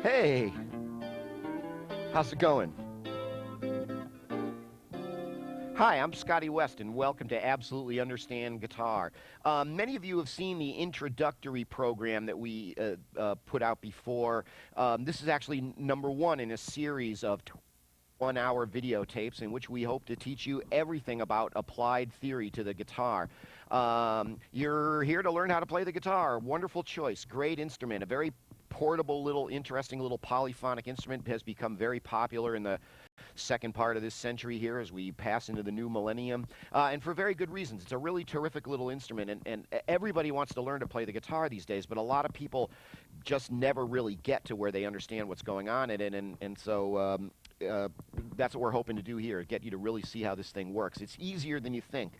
Hey, how's it going? Hi, I'm Scotty West, and welcome to Absolutely Understand Guitar. Many of you have seen the introductory program that we put out before. This is actually number one in a series of 1 hour videotapes in which we hope to teach you everything about applied theory to the guitar. You're here to learn how to play the guitar. Wonderful choice, great instrument, a very portable little interesting little polyphonic instrument has become very popular in the second part of this century here as we pass into the new millennium, and for very good reasons. It's a really terrific little instrument, and everybody wants to learn to play the guitar these days, but a lot of people just never really get to where they understand what's going on in it, and so that's what we're hoping to do here, get you to really see how this thing works. It's easier than you think.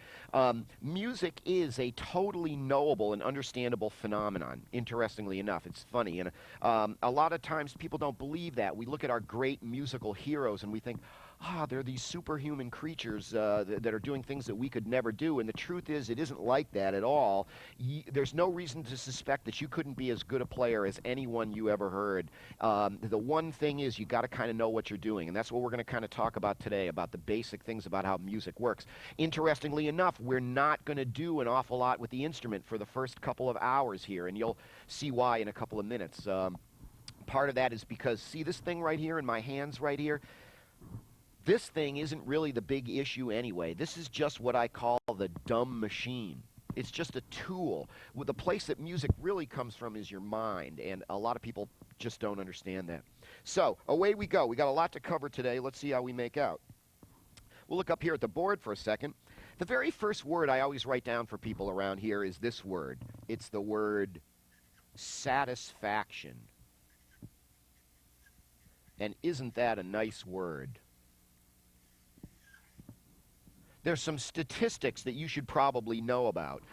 Music is a totally knowable and understandable phenomenon, interestingly enough. It's funny, and a lot of times people don't believe that. We look at our great musical heroes and we think, they're these superhuman creatures that are doing things that we could never do. And the truth is, it isn't like that at all. There's no reason to suspect that you couldn't be as good a player as anyone you ever heard. The one thing is you got to kind of know what you're doing. And that's what we're going to kind of talk about today, about the basic things about how music works. Interestingly enough, we're not going to do an awful lot with the instrument for the first couple of hours here. And you'll see why in a couple of minutes. Part of that is because, see this thing right here in my hands right here? This thing isn't really the big issue anyway. This is just what I call the dumb machine. It's just a tool. Well, the place that music really comes from is your mind, and a lot of people just don't understand that. So, away we go. We got a lot to cover today. Let's see how we make out. We'll look up here at the board for a second. The very first word I always write down for people around here is this word. It's the word satisfaction. And isn't that a nice word? There's some statistics that you should probably know about.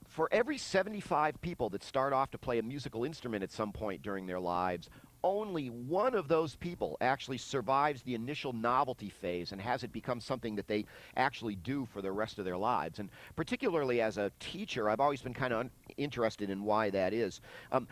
For every 75 people that start off to play a musical instrument at some point during their lives, only one of those people actually survives the initial novelty phase and has it become something that they actually do for the rest of their lives. And particularly as a teacher, I've always been kind of interested in why that is.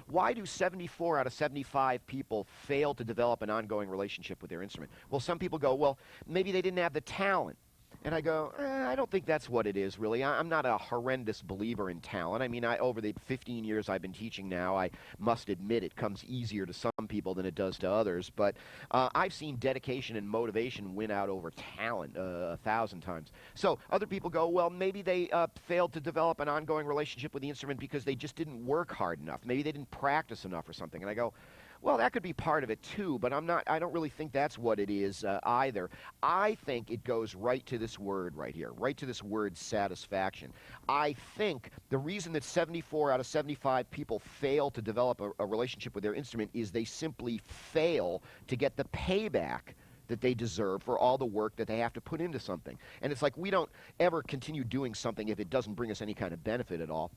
Why do 74 out of 75 people fail to develop an ongoing relationship with their instrument? Well, some people go, well, maybe they didn't have the talent. And I go, I don't think that's what it is, really. I'm not a horrendous believer in talent. I mean, over the 15 years I've been teaching now, I must admit it comes easier to some people than it does to others. But I've seen dedication and motivation win out over talent 1,000 times. So other people go, well, maybe they failed to develop an ongoing relationship with the instrument because they just didn't work hard enough. Maybe they didn't practice enough or something. And I go, well, that could be part of it too, but I don't really think that's what it is either. I think it goes right to this word right here, right to this word satisfaction. I think the reason that 74 out of 75 people fail to develop a relationship with their instrument is they simply fail to get the payback that they deserve for all the work that they have to put into something. And it's like we don't ever continue doing something if it doesn't bring us any kind of benefit at all.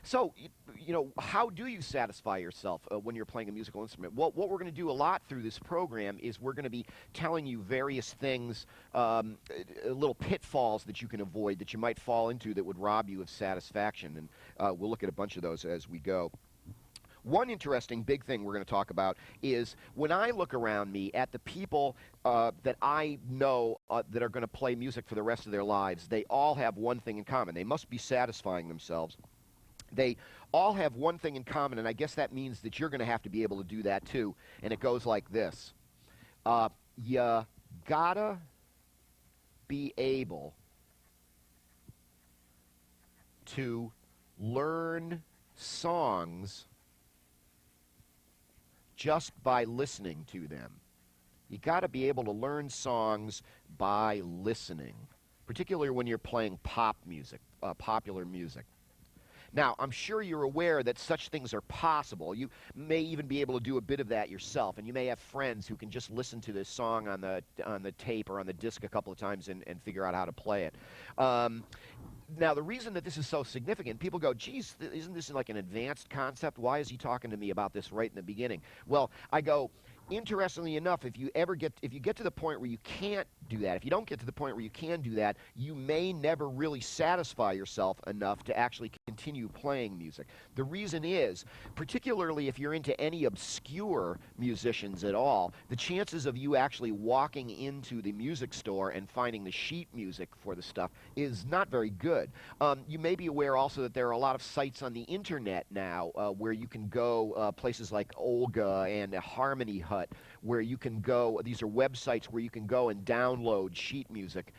So, how do you satisfy yourself when you're playing a musical instrument? Well, what we're going to do a lot through this program is we're going to be telling you various things, little pitfalls that you can avoid, that you might fall into that would rob you of satisfaction. And we'll look at a bunch of those as we go. One interesting big thing we're going to talk about is when I look around me at the people that I know that are going to play music for the rest of their lives, they all have one thing in common. They must be satisfying themselves. They all have one thing in common, and I guess that means that you're going to have to be able to do that too. And it goes like this. You gotta be able to learn songs just by listening to them. You got to be able to learn songs by listening, particularly when you're playing pop music, popular music. Now, I'm sure you're aware that such things are possible. You may even be able to do a bit of that yourself, and you may have friends who can just listen to this song on the tape or on the disc a couple of times and figure out how to play it. Now, the reason that this is so significant, people go, geez, isn't this like an advanced concept? Why is he talking to me about this right in the beginning? Well, I go, interestingly enough, if you get to the point where you can't do that, if you don't get to the point where you can do that, you may never really satisfy yourself enough to actually continue playing music. The reason is, particularly if you're into any obscure musicians at all, the chances of you actually walking into the music store and finding the sheet music for the stuff is not very good. You may be aware also that there are a lot of sites on the internet now where you can go, places like Olga and Harmony Hut, where you can go. These are websites where you can go and download sheet music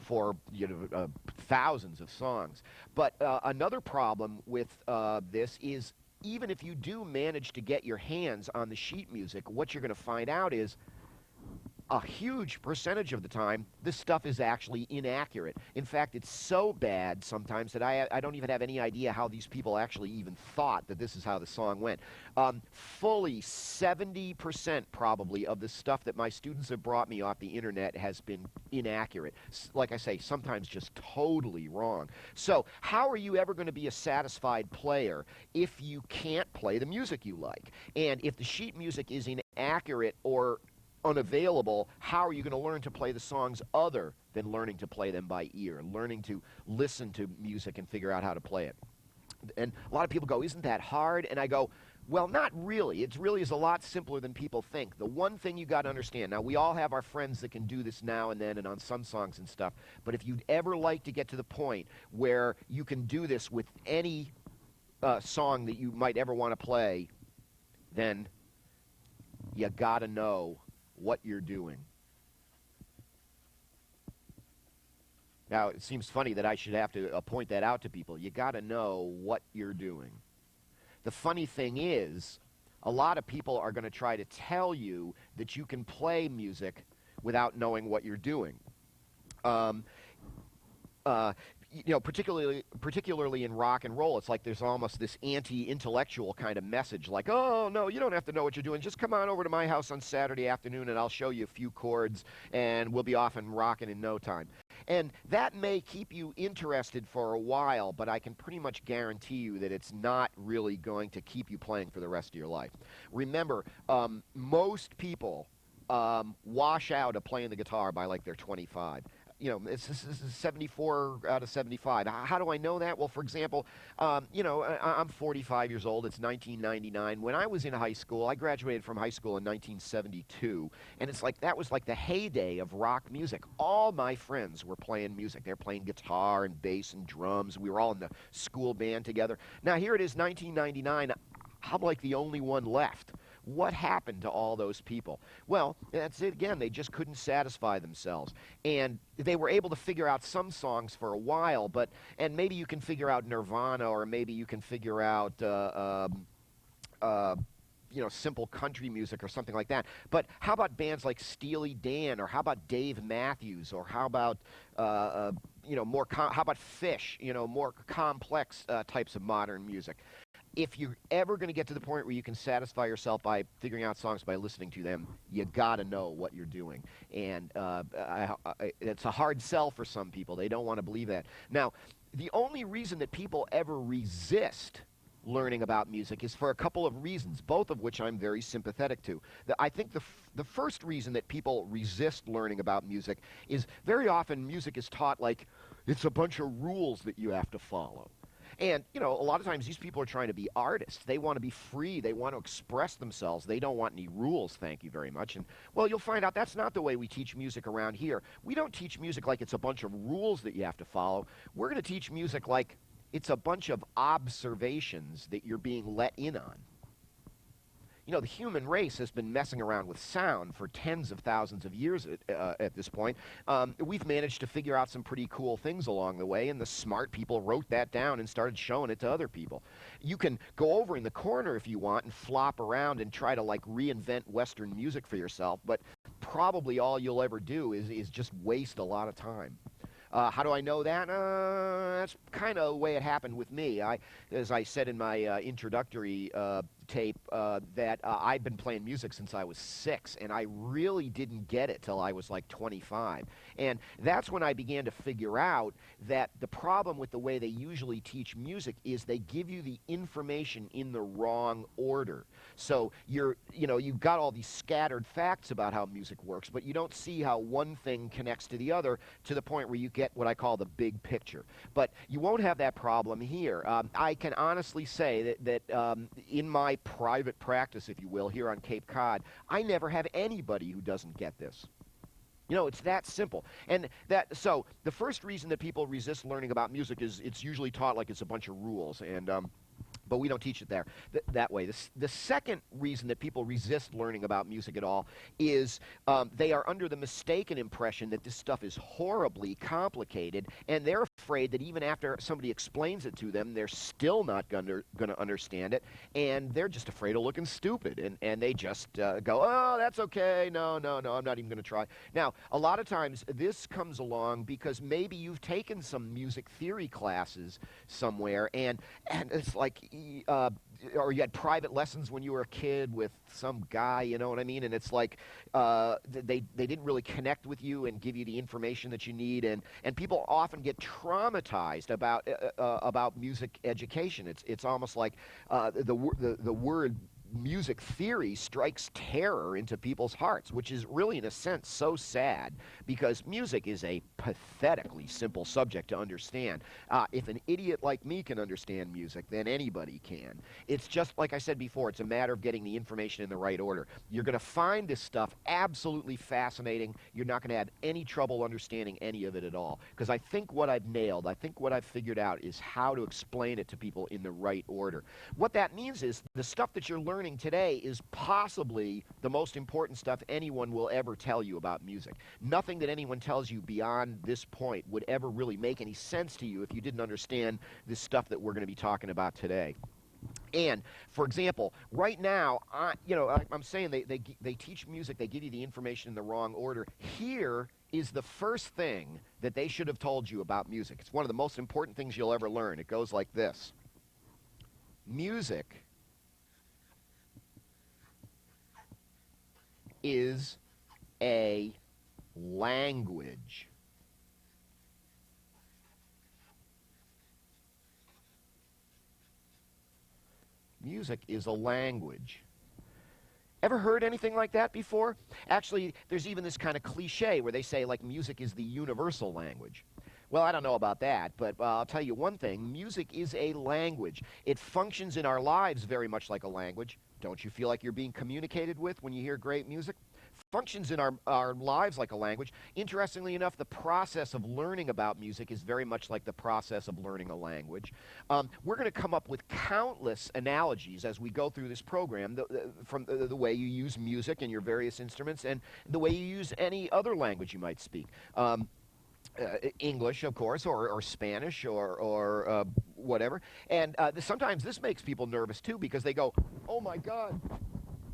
for thousands of songs. But another problem with this is, even if you do manage to get your hands on the sheet music, what you're going to find out is a huge percentage of the time, this stuff is actually inaccurate. In fact, it's so bad sometimes that I don't even have any idea how these people actually even thought that this is how the song went. Fully 70% probably of the stuff that my students have brought me off the internet has been inaccurate. Like I say, sometimes just totally wrong. So how are you ever going to be a satisfied player if you can't play the music you like? And if the sheet music is inaccurate or unavailable, how are you going to learn to play the songs other than learning to play them by ear, learning to listen to music and figure out how to play it? And a lot of people go, isn't that hard? And I go, well, not really. It really is a lot simpler than people think. The one thing you got to understand, now we all have our friends that can do this now and then and on some songs and stuff, but if you'd ever like to get to the point where you can do this with any song that you might ever want to play, then you got to know what you're doing. Now, it seems funny that I should have to point that out to people. You got to know what you're doing. The funny thing is, a lot of people are going to try to tell you that you can play music without knowing what you're doing. Particularly in rock and roll, it's like there's almost this anti-intellectual kind of message, like, oh, no, you don't have to know what you're doing. Just come on over to my house on Saturday afternoon, and I'll show you a few chords, and we'll be off and rocking in no time. And that may keep you interested for a while, but I can pretty much guarantee you that it's not really going to keep you playing for the rest of your life. Remember, most people wash out of playing the guitar by like they're 25. This is 74 out of 75. How do I know that? Well, for example, I'm 45 years old. It's 1999. When I was in high school, I graduated from high school in 1972, and it's like that was like the heyday of rock music. All my friends were playing music. They're playing guitar and bass and drums. We were all in the school band together. Now, here it is, 1999. I'm like the only one left. What happened to all those people? Well, that's it again. They just couldn't satisfy themselves. And they were able to figure out some songs for a while, and maybe you can figure out Nirvana, or maybe you can figure out, simple country music or something like that. But how about bands like Steely Dan, or how about Dave Matthews, or how about, how about Fish, more complex types of modern music? If you're ever going to get to the point where you can satisfy yourself by figuring out songs by listening to them, you got to know what you're doing. And it's a hard sell for some people. They don't want to believe that. Now, the only reason that people ever resist learning about music is for a couple of reasons, both of which I'm very sympathetic to. I think the first reason that people resist learning about music is very often music is taught like it's a bunch of rules that you have to follow. And, a lot of times these people are trying to be artists. They want to be free. They want to express themselves. They don't want any rules, thank you very much. And, well, you'll find out that's not the way we teach music around here. We don't teach music like it's a bunch of rules that you have to follow. We're going to teach music like it's a bunch of observations that you're being let in on. The human race has been messing around with sound for tens of thousands of years at this point. We've managed to figure out some pretty cool things along the way, and the smart people wrote that down and started showing it to other people. You can go over in the corner if you want and flop around and try to, reinvent Western music for yourself, but probably all you'll ever do is just waste a lot of time. How do I know that? That's kind of the way it happened with me. As I said in my introductory tape that I'd been playing music since I was 6, and I really didn't get it till I was like 25. And that's when I began to figure out that the problem with the way they usually teach music is they give you the information in the wrong order. So you've got all these scattered facts about how music works, but you don't see how one thing connects to the other to the point where you get what I call the big picture. But you won't have that problem here. I can honestly say that in my private practice, if you will, here on Cape Cod, I never have anybody who doesn't get this. It's that simple. And so the first reason that people resist learning about music is it's usually taught like it's a bunch of rules. But we don't teach it that way. The second reason that people resist learning about music at all is they are under the mistaken impression that this stuff is horribly complicated, and they're afraid that even after somebody explains it to them, they're still not going to understand it, and they're just afraid of looking stupid, and they just go, oh, that's okay, no, I'm not even going to try. Now, a lot of times this comes along because maybe you've taken some music theory classes somewhere, and it's like, or you had private lessons when you were a kid with some guy, you know what I mean? And it's like they didn't really connect with you and give you the information that you need, and people often get traumatized about music education. It's almost like the word music theory strikes terror into people's hearts, which is really, in a sense, so sad, because music is a pathetically simple subject to understand. If an idiot like me can understand music, then anybody can. It's just, like I said before, it's a matter of getting the information in the right order. You're going to find this stuff absolutely fascinating. You're not going to have any trouble understanding any of it at all, because I think what I've nailed, I think what I've figured out is how to explain it to people in the right order. What that means is the stuff that you're learning today is possibly the most important stuff anyone will ever tell you about music. Nothing that anyone tells you beyond this point would ever really make any sense to you if you didn't understand this stuff that we're going to be talking about today. And, for example, right now, I'm saying they teach music, they give you the information in the wrong order. Here is the first thing that they should have told you about music. It's one of the most important things you'll ever learn. It goes like this. Music is a language. Music is a language. Ever heard anything like that before? Actually, there's even this kind of cliche where they say, like, music is the universal language. Well, I don't know about that, but I'll tell you one thing. Music is a language. It functions in our lives very much like a language. Don't you feel like you're being communicated with when you hear great music? Functions in our lives like a language. Interestingly enough, the process of learning about music is very much like the process of learning a language. We're going to come up with countless analogies as we go through this program, from the way you use music and your various instruments and the way you use any other language you might speak. English, of course, or Spanish, or whatever. And sometimes this makes people nervous, too, because they go, oh, my God,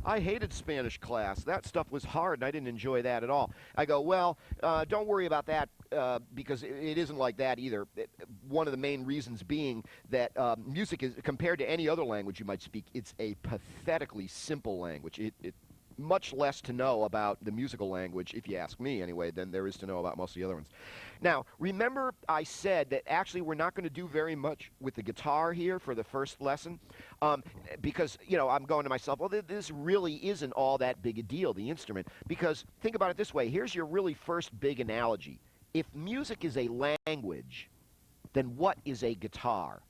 I hated Spanish class. That stuff was hard, and I didn't enjoy that at all. I go, well, don't worry about that, because it isn't like that either. One of the main reasons being that music is, compared to any other language you might speak, it's a pathetically simple language. It much less to know about the musical language, if you ask me anyway, than there is to know about most of the other ones. Now, remember I said that actually we're not going to do very much with the guitar here for the first lesson, because, I'm going to myself, well, this really isn't all that big a deal, the instrument, because think about it this way. Here's your really first big analogy. If music is a language, then what is a guitar?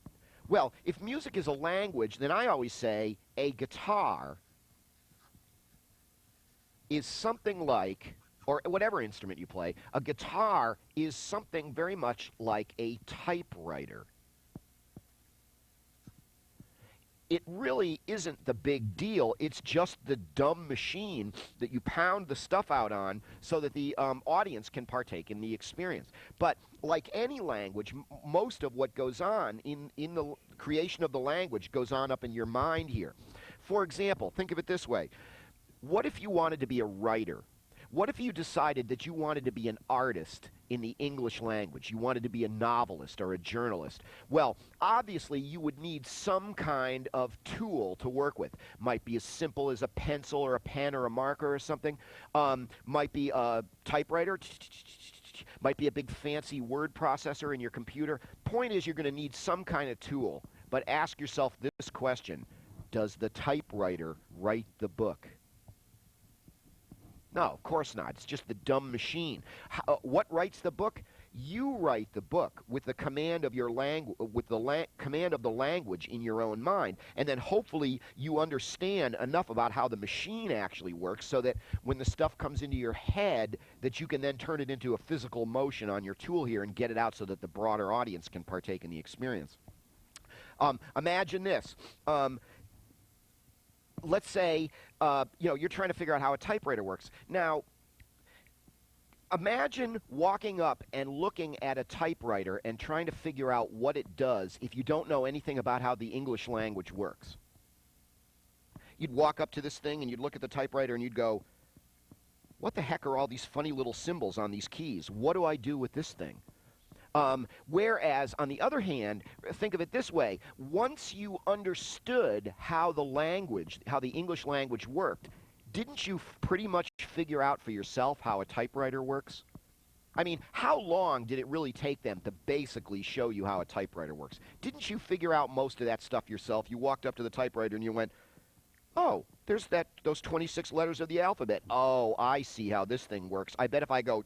Well, if music is a language, then I always say a guitar is something like, or whatever instrument you play, a guitar is something very much like a typewriter. It really isn't the big deal. It's just the dumb machine that you pound the stuff out on so that the audience can partake in the experience. But like any language, most of what goes on in the creation of the language goes on up in your mind here. For example, think of it this way. What if you wanted to be a writer? What if you decided that you wanted to be an artist in the English language? You wanted to be a novelist or a journalist. Well, obviously, you would need some kind of tool to work with. Might be as simple as a pencil or a pen or a marker or something. Might be a typewriter. Might be a big fancy word processor in your computer. Point is, you're going to need some kind of tool. But ask yourself this question: does the typewriter write the book? No, of course not. It's just the dumb machine. What writes the book? You write the book with the command of your command of the language in your own mind, and then hopefully you understand enough about how the machine actually works, so that when the stuff comes into your head, that you can then turn it into a physical motion on your tool here and get it out so that the broader audience can partake in the experience. Imagine this. Let's say you're trying to figure out how a typewriter works. Now, imagine walking up and looking at a typewriter and trying to figure out what it does if you don't know anything about how the English language works. You'd walk up to this thing and you'd look at the typewriter and you'd go, what the heck are all these funny little symbols on these keys? What do I do with this thing? Whereas, on the other hand, think of it this way. Once you understood how the English language worked, didn't you pretty much figure out for yourself how a typewriter works? I mean, how long did it really take them to basically show you how a typewriter works? Didn't you figure out most of that stuff yourself? You walked up to the typewriter and you went, oh, there's those 26 letters of the alphabet. Oh, I see how this thing works. I bet if I go,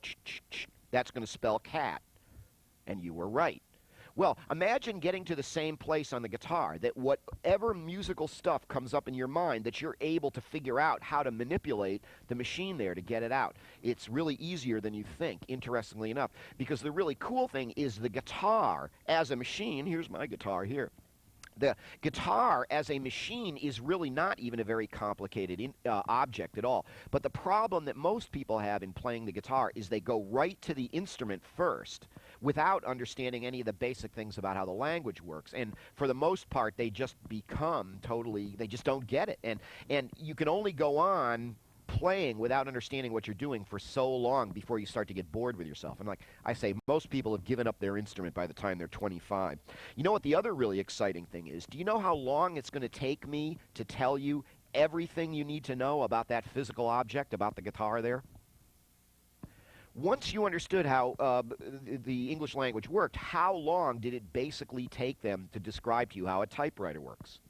that's going to spell cat. And you were right. Well, imagine getting to the same place on the guitar, that whatever musical stuff comes up in your mind, that you're able to figure out how to manipulate the machine there to get it out. It's really easier than you think, interestingly enough, because the really cool thing is the guitar as a machine. Here's my guitar here. The guitar as a machine is really not even a very complicated object at all. But the problem that most people have in playing the guitar is they go right to the instrument first without understanding any of the basic things about how the language works. And for the most part, they just they just don't get it. And you can only go on playing without understanding what you're doing for so long before you start to get bored with yourself. And like I say, most people have given up their instrument by the time they're 25. You know what the other really exciting thing is? Do you know how long it's going to take me to tell you everything you need to know about that physical object, about the guitar there? Once you understood how the English language worked, how long did it basically take them to describe to you how a typewriter works?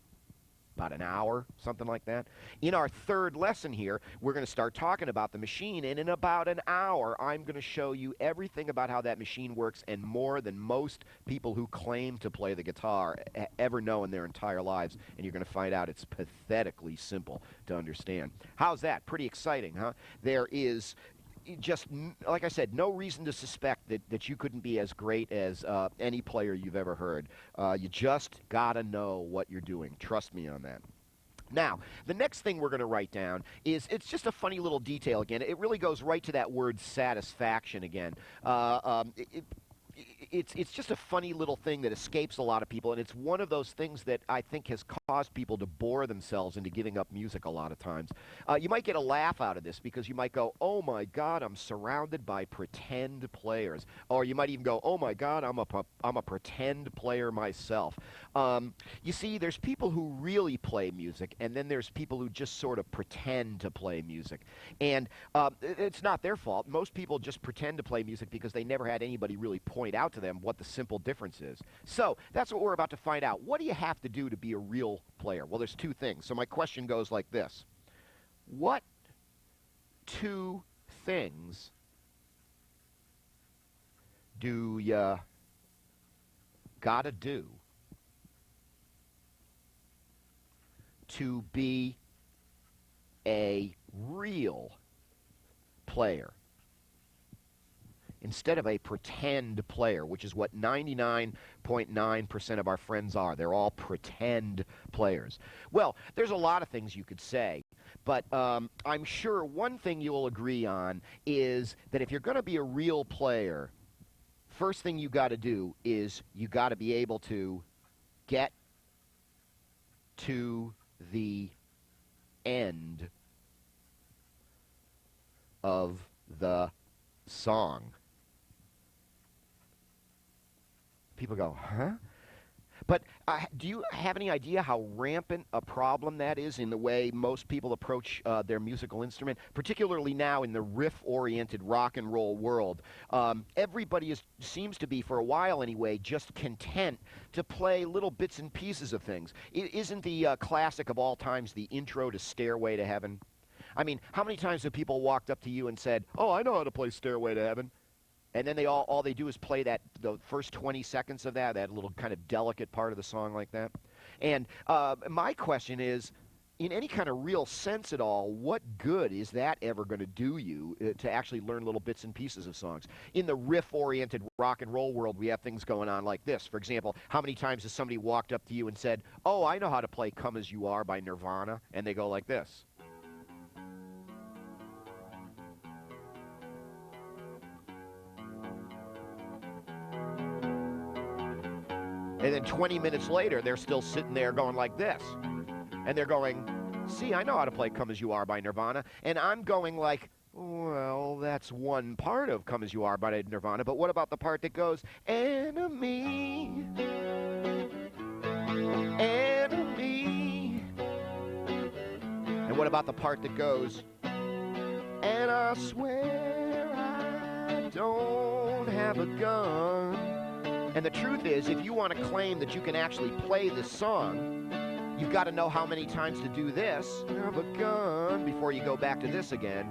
About an hour, something like that. In our third lesson here, we're going to start talking about the machine, and in about an hour, I'm going to show you everything about how that machine works and more than most people who claim to play the guitar ever know in their entire lives, and you're going to find out it's pathetically simple to understand. How's that? Pretty exciting, huh? There is just, like I said, no reason to suspect that you couldn't be as great as any player you've ever heard. You just got to know what you're doing. Trust me on that. Now, the next thing we're going to write down it's just a funny little detail again. It really goes right to that word satisfaction again. It's just a funny little thing that escapes a lot of people, and it's one of those things that I think has caused people to bore themselves into giving up music a lot of times. You might get a laugh out of this because you might go, oh my God, I'm surrounded by pretend players. Or you might even go, oh my God, I'm a pretend player myself. You see, there's people who really play music, and then there's people who just sort of pretend to play music. And it's not their fault. Most people just pretend to play music because they never had anybody really point out to them what the simple difference is. So that's what we're about to find out. What do you have to do to be a real player? Well, there's two things. So my question goes like this. What two things do you gotta do to be a real player instead of a pretend player, which is what 99.9% of our friends are? They're all pretend players. Well, there's a lot of things you could say, but I'm sure one thing you'll agree on is that if you're going to be a real player, first thing you got to do is you got to be able to get to the end of the song. People go, huh? But do you have any idea how rampant a problem that is in the way most people approach their musical instrument, particularly now in the riff-oriented rock and roll world? Everybody seems to be, for a while anyway, just content to play little bits and pieces of things. Isn't the classic of all times the intro to Stairway to Heaven? I mean, how many times have people walked up to you and said, "Oh, I know how to play Stairway to Heaven"? And then all they do is play the first 20 seconds of that little kind of delicate part of the song like that. And my question is, in any kind of real sense at all, what good is that ever going to do you to actually learn little bits and pieces of songs? In the riff-oriented rock and roll world, we have things going on like this. For example, how many times has somebody walked up to you and said, "Oh, I know how to play Come As You Are by Nirvana," and they go like this. And then 20 minutes later, they're still sitting there going like this. And they're going, "See, I know how to play Come As You Are by Nirvana." And I'm going like, well, that's one part of Come As You Are by Nirvana, but what about the part that goes, "Enemy, enemy"? And what about the part that goes, "And I swear I don't have a gun"? And the truth is, if you want to claim that you can actually play this song, you've got to know how many times to do this, "Have a gun," before you go back to this again.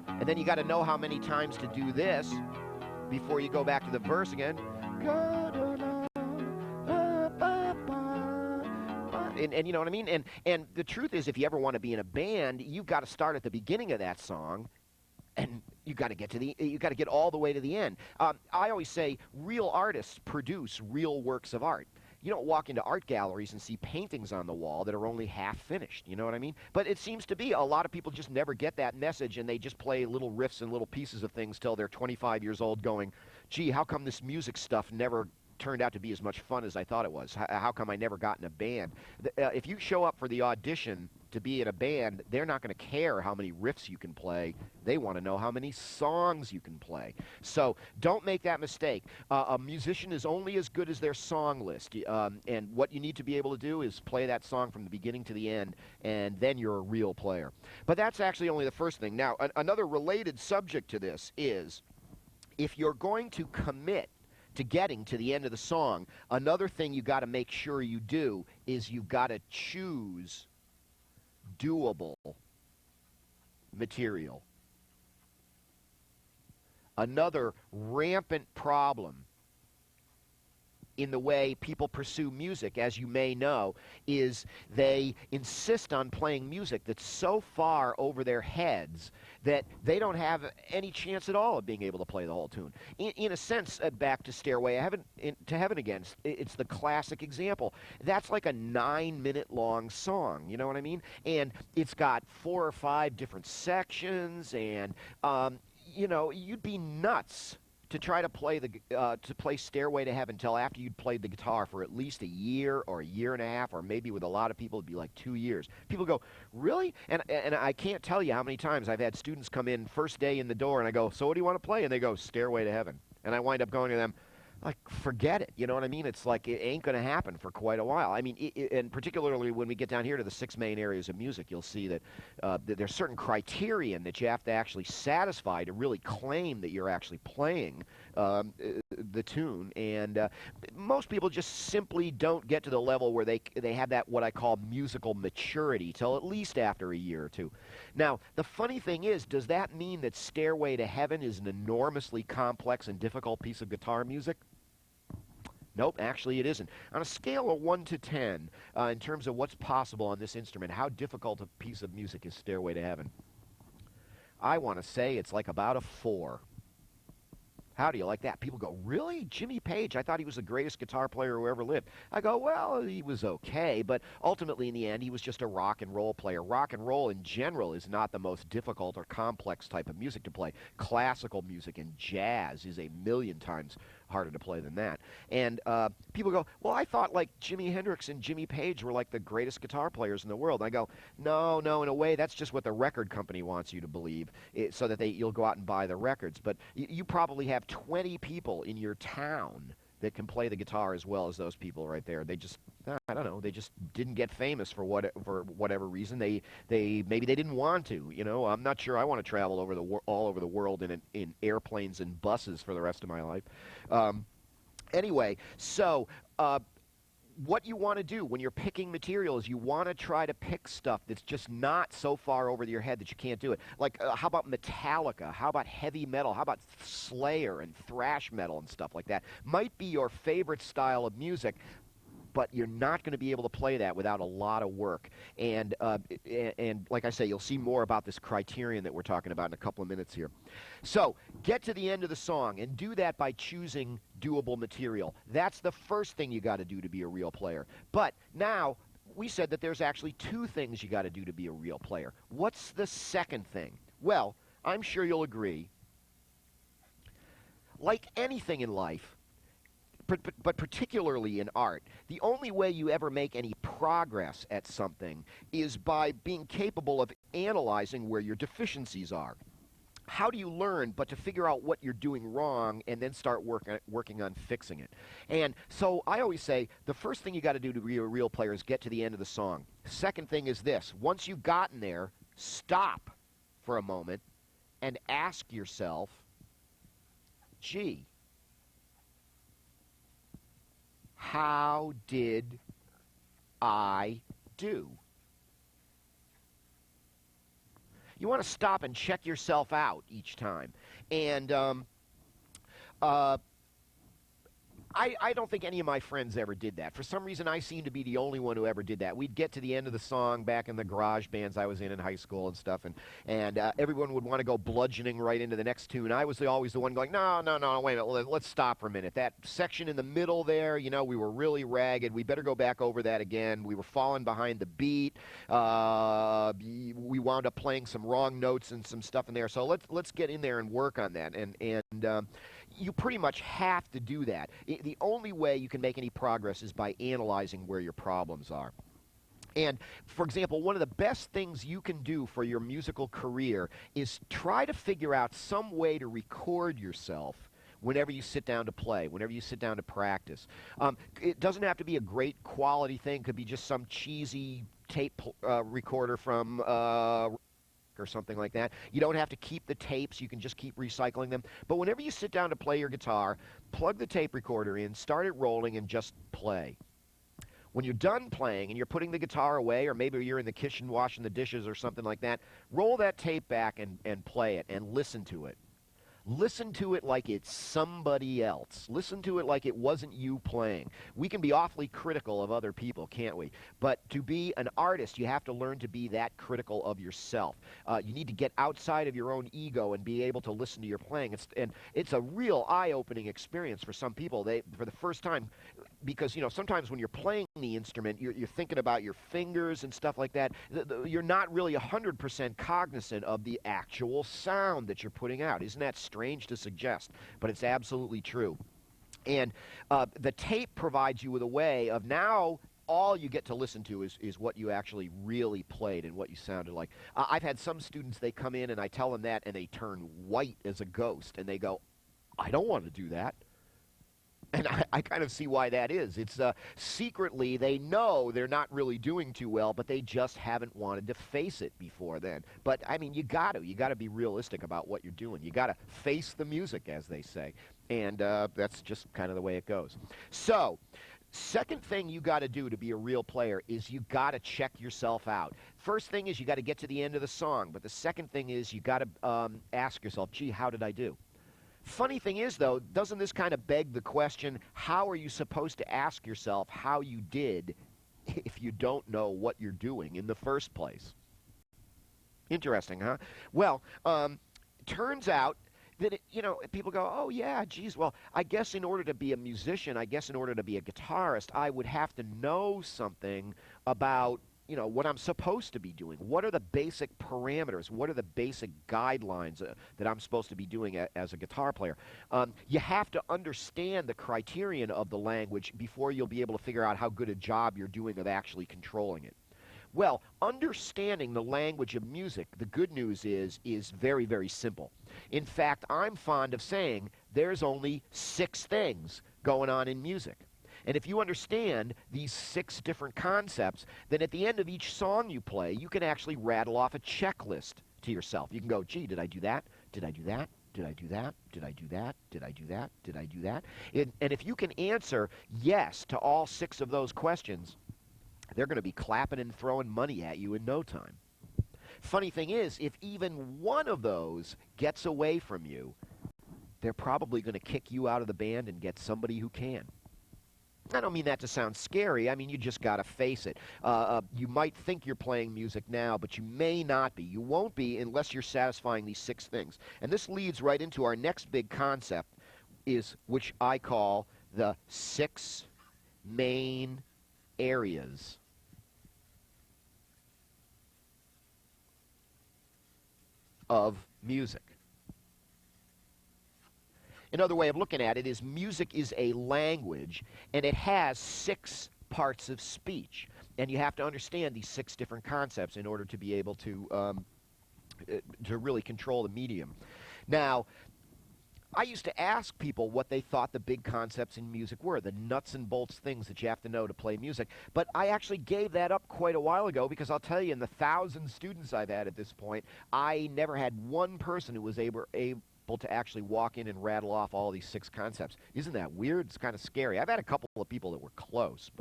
And then you got to know how many times to do this before you go back to the verse again. And you know what I mean? And the truth is, if you ever want to be in a band, you've got to start at the beginning of that song. And you got to get all the way to the end. I always say real artists produce real works of art. You don't walk into art galleries and see paintings on the wall that are only half finished. You know what I mean? But it seems to be a lot of people just never get that message, and they just play little riffs and little pieces of things till they're 25 years old going, "Gee, how come this music stuff never turned out to be as much fun as I thought it was? How come I never got in a band?" If you show up for the audition to be in a band, they're not going to care how many riffs you can play. They want to know how many songs you can play. So don't make that mistake. A musician is only as good as their song list. And what you need to be able to do is play that song from the beginning to the end, and then you're a real player. But that's actually only the first thing. Now, another related subject to this is, if you're going to commit to getting to the end of the song, another thing you got to make sure you do is you've got to choose doable material. Another rampant problem in the way people pursue music, as you may know, is they insist on playing music that's so far over their heads that they don't have any chance at all of being able to play the whole tune. In a sense, back to Stairway to Heaven again, it's the classic example. That's like a 9-minute long song, you know what I mean? And it's got 4 or 5 different sections, and you know, you'd be nuts to try to play Stairway to Heaven until after you'd played the guitar for at least a year or a year and a half, or maybe with a lot of people it'd be like 2 years. People go, "Really?" And I can't tell you how many times I've had students come in first day in the door and I go, "So what do you want to play?" And they go, "Stairway to Heaven." And I wind up going to them, like, forget it. You know what I mean? It's like it ain't going to happen for quite a while. I mean, and particularly when we get down here to the 6 main areas of music, you'll see that there's certain criterion that you have to actually satisfy to really claim that you're actually playing the tune. And most people just simply don't get to the level where they have that, what I call musical maturity, till at least after a year or two. Now, the funny thing is, does that mean that Stairway to Heaven is an enormously complex and difficult piece of guitar music? Nope, actually it isn't. On a scale of 1 to 10, in terms of what's possible on this instrument, how difficult a piece of music is Stairway to Heaven? I want to say it's like about a 4. How do you like that? People go, "Really? Jimmy Page? I thought he was the greatest guitar player who ever lived." I go, "Well, he was okay, but ultimately in the end he was just a rock and roll player." Rock and roll in general is not the most difficult or complex type of music to play. Classical music and jazz is a million times harder to play than that. And people go, well, I thought like Jimi Hendrix and Jimmy Page were like the greatest guitar players in the world. And I go, no, no, in a way, that's just what the record company wants you to believe, so that you'll go out and buy the records. But you probably have 20 people in your town that can play the guitar as well as those people right there. They just, I don't know, they just didn't get famous for whatever reason. They maybe they didn't want to. You know, I'm not sure I want to travel all over the world in airplanes and buses for the rest of my life. Anyway, so what you want to do when you're picking material is you want to try to pick stuff that's just not so far over your head that you can't do it. Like, how about Metallica? How about heavy metal? How about Slayer and thrash metal and stuff like that? Might be your favorite style of music, but you're not going to be able to play that without a lot of work. And like I say, you'll see more about this criterion that we're talking about in a couple of minutes here. So get to the end of the song and do that by choosing doable material. That's the first thing you got to do to be a real player. But now we said that there's actually two things you got to do to be a real player. What's the second thing? Well, I'm sure you'll agree. Like anything in life, but particularly in art, the only way you ever make any progress at something is by being capable of analyzing where your deficiencies are. How do you learn but to figure out what you're doing wrong and then start working on fixing it? And so I always say the first thing you got to do to be a real player is get to the end of the song. Second thing is this. Once you've gotten there, stop for a moment and ask yourself, gee, how did I do? You want to stop and check yourself out each time. And I don't think any of my friends ever did that. For some reason, I seem to be the only one who ever did that. We'd get to the end of the song back in the garage bands I was in high school and stuff, and everyone would want to go bludgeoning right into the next tune. I was always the one going, no, no, no, wait a minute, let's stop for a minute. That section in the middle there, you know, we were really ragged. We better go back over that again. We were falling behind the beat. We wound up playing some wrong notes and some stuff in there. So let's get in there and work on that. And you pretty much have to do that. The only way you can make any progress is by analyzing where your problems are. And, for example, one of the best things you can do for your musical career is try to figure out some way to record yourself whenever you sit down to play, whenever you sit down to practice. It doesn't have to be a great quality thing. It could be just some cheesy tape recorder from or something like that. You don't have to keep the tapes. You can just keep recycling them. But whenever you sit down to play your guitar, plug the tape recorder in, start it rolling, and just play. When you're done playing and you're putting the guitar away, or maybe you're in the kitchen washing the dishes or something like that, roll that tape back and play it and listen to it. Listen to it like it's somebody else. Listen to it like it wasn't you playing. We can be awfully critical of other people, can't we? But to be an artist, you have to learn to be that critical of yourself. You need to get outside of your own ego and be able to listen to your playing. It's a real eye-opening experience for some people. For the first time, because you know sometimes when you're playing the instrument, you're thinking about your fingers and stuff like that. You're not really 100% cognizant of the actual sound that you're putting out. Isn't that strange to suggest? But it's absolutely true. And the tape provides you with a way of now all you get to listen to is what you actually really played and what you sounded like. I've had some students, they come in and I tell them that and they turn white as a ghost and they go, I don't want to do that. And I kind of see why that is. It's secretly they know they're not really doing too well, but they just haven't wanted to face it before then. But I mean, you got to be realistic about what you're doing. You got to face the music, as they say, and that's just kind of the way it goes. So, second thing you got to do to be a real player is you got to check yourself out. First thing is you got to get to the end of the song, but the second thing is you got to ask yourself, gee, how did I do? Funny thing is, though, doesn't this kind of beg the question, how are you supposed to ask yourself how you did if you don't know what you're doing in the first place? Interesting, huh? Well, turns out that, people go, oh, yeah, geez, well, I guess in order to be a musician, I guess in order to be a guitarist, I would have to know something about what I'm supposed to be doing. What are the basic parameters? What are the basic guidelines that I'm supposed to be doing as a guitar player? You have to understand the criterion of the language before you'll be able to figure out how good a job you're doing of actually controlling it. Well, understanding the language of music, the good news is very, very simple. In fact, I'm fond of saying there's only 6 things going on in music. And if you understand these 6 different concepts, then at the end of each song you play, you can actually rattle off a checklist to yourself. You can go, gee, did I do that? Did I do that? Did I do that? Did I do that? Did I do that? Did I do that? And if you can answer yes to all 6 of those questions, they're going to be clapping and throwing money at you in no time. Funny thing is, if even one of those gets away from you, they're probably going to kick you out of the band and get somebody who can. I don't mean that to sound scary. I mean, you just got to face it. You might think you're playing music now, but you may not be. You won't be unless you're satisfying these 6 things. And this leads right into our next big concept, which I call the 6 main areas of music. Another way of looking at it is music is a language, and it has 6 parts of speech. And you have to understand these 6 different concepts in order to be able to really control the medium. Now, I used to ask people what they thought the big concepts in music were, the nuts and bolts things that you have to know to play music. But I actually gave that up quite a while ago because I'll tell you, in the 1,000 students I've had at this point, I never had one person who was able to actually walk in and rattle off all these 6 concepts. Isn't that weird? It's kind of scary. I've had a couple of people that were close,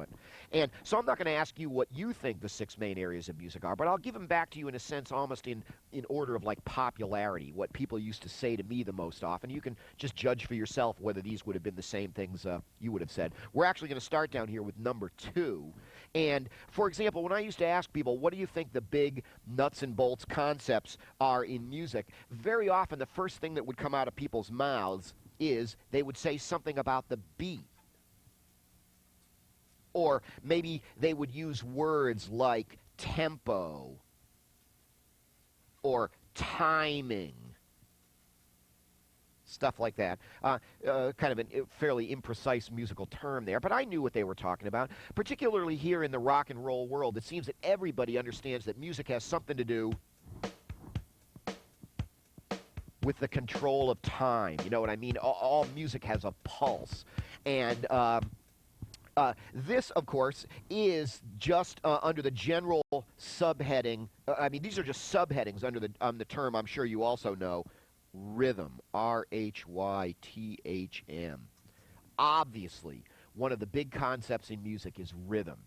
and so I'm not going to ask you what you think the 6 main areas of music are, but I'll give them back to you in a sense, almost in order of like popularity, what people used to say to me the most often. You can just judge for yourself whether these would have been the same things you would have said. We're actually going to start down here with number 2. And for example, when I used to ask people, what do you think the big nuts and bolts concepts are in music, very often the first thing that would come out of people's mouths is they would say something about the beat. Or maybe they would use words like tempo or timing, stuff like that. Kind of a fairly imprecise musical term there, but I knew what they were talking about. Particularly here in the rock and roll world, it seems that everybody understands that music has something to do with the control of time. You know what I mean? All music has a pulse. And this, of course, is just under the general subheading. I mean, these are just subheadings under the term I'm sure you also know, rhythm, R-H-Y-T-H-M. Obviously, one of the big concepts in music is rhythm.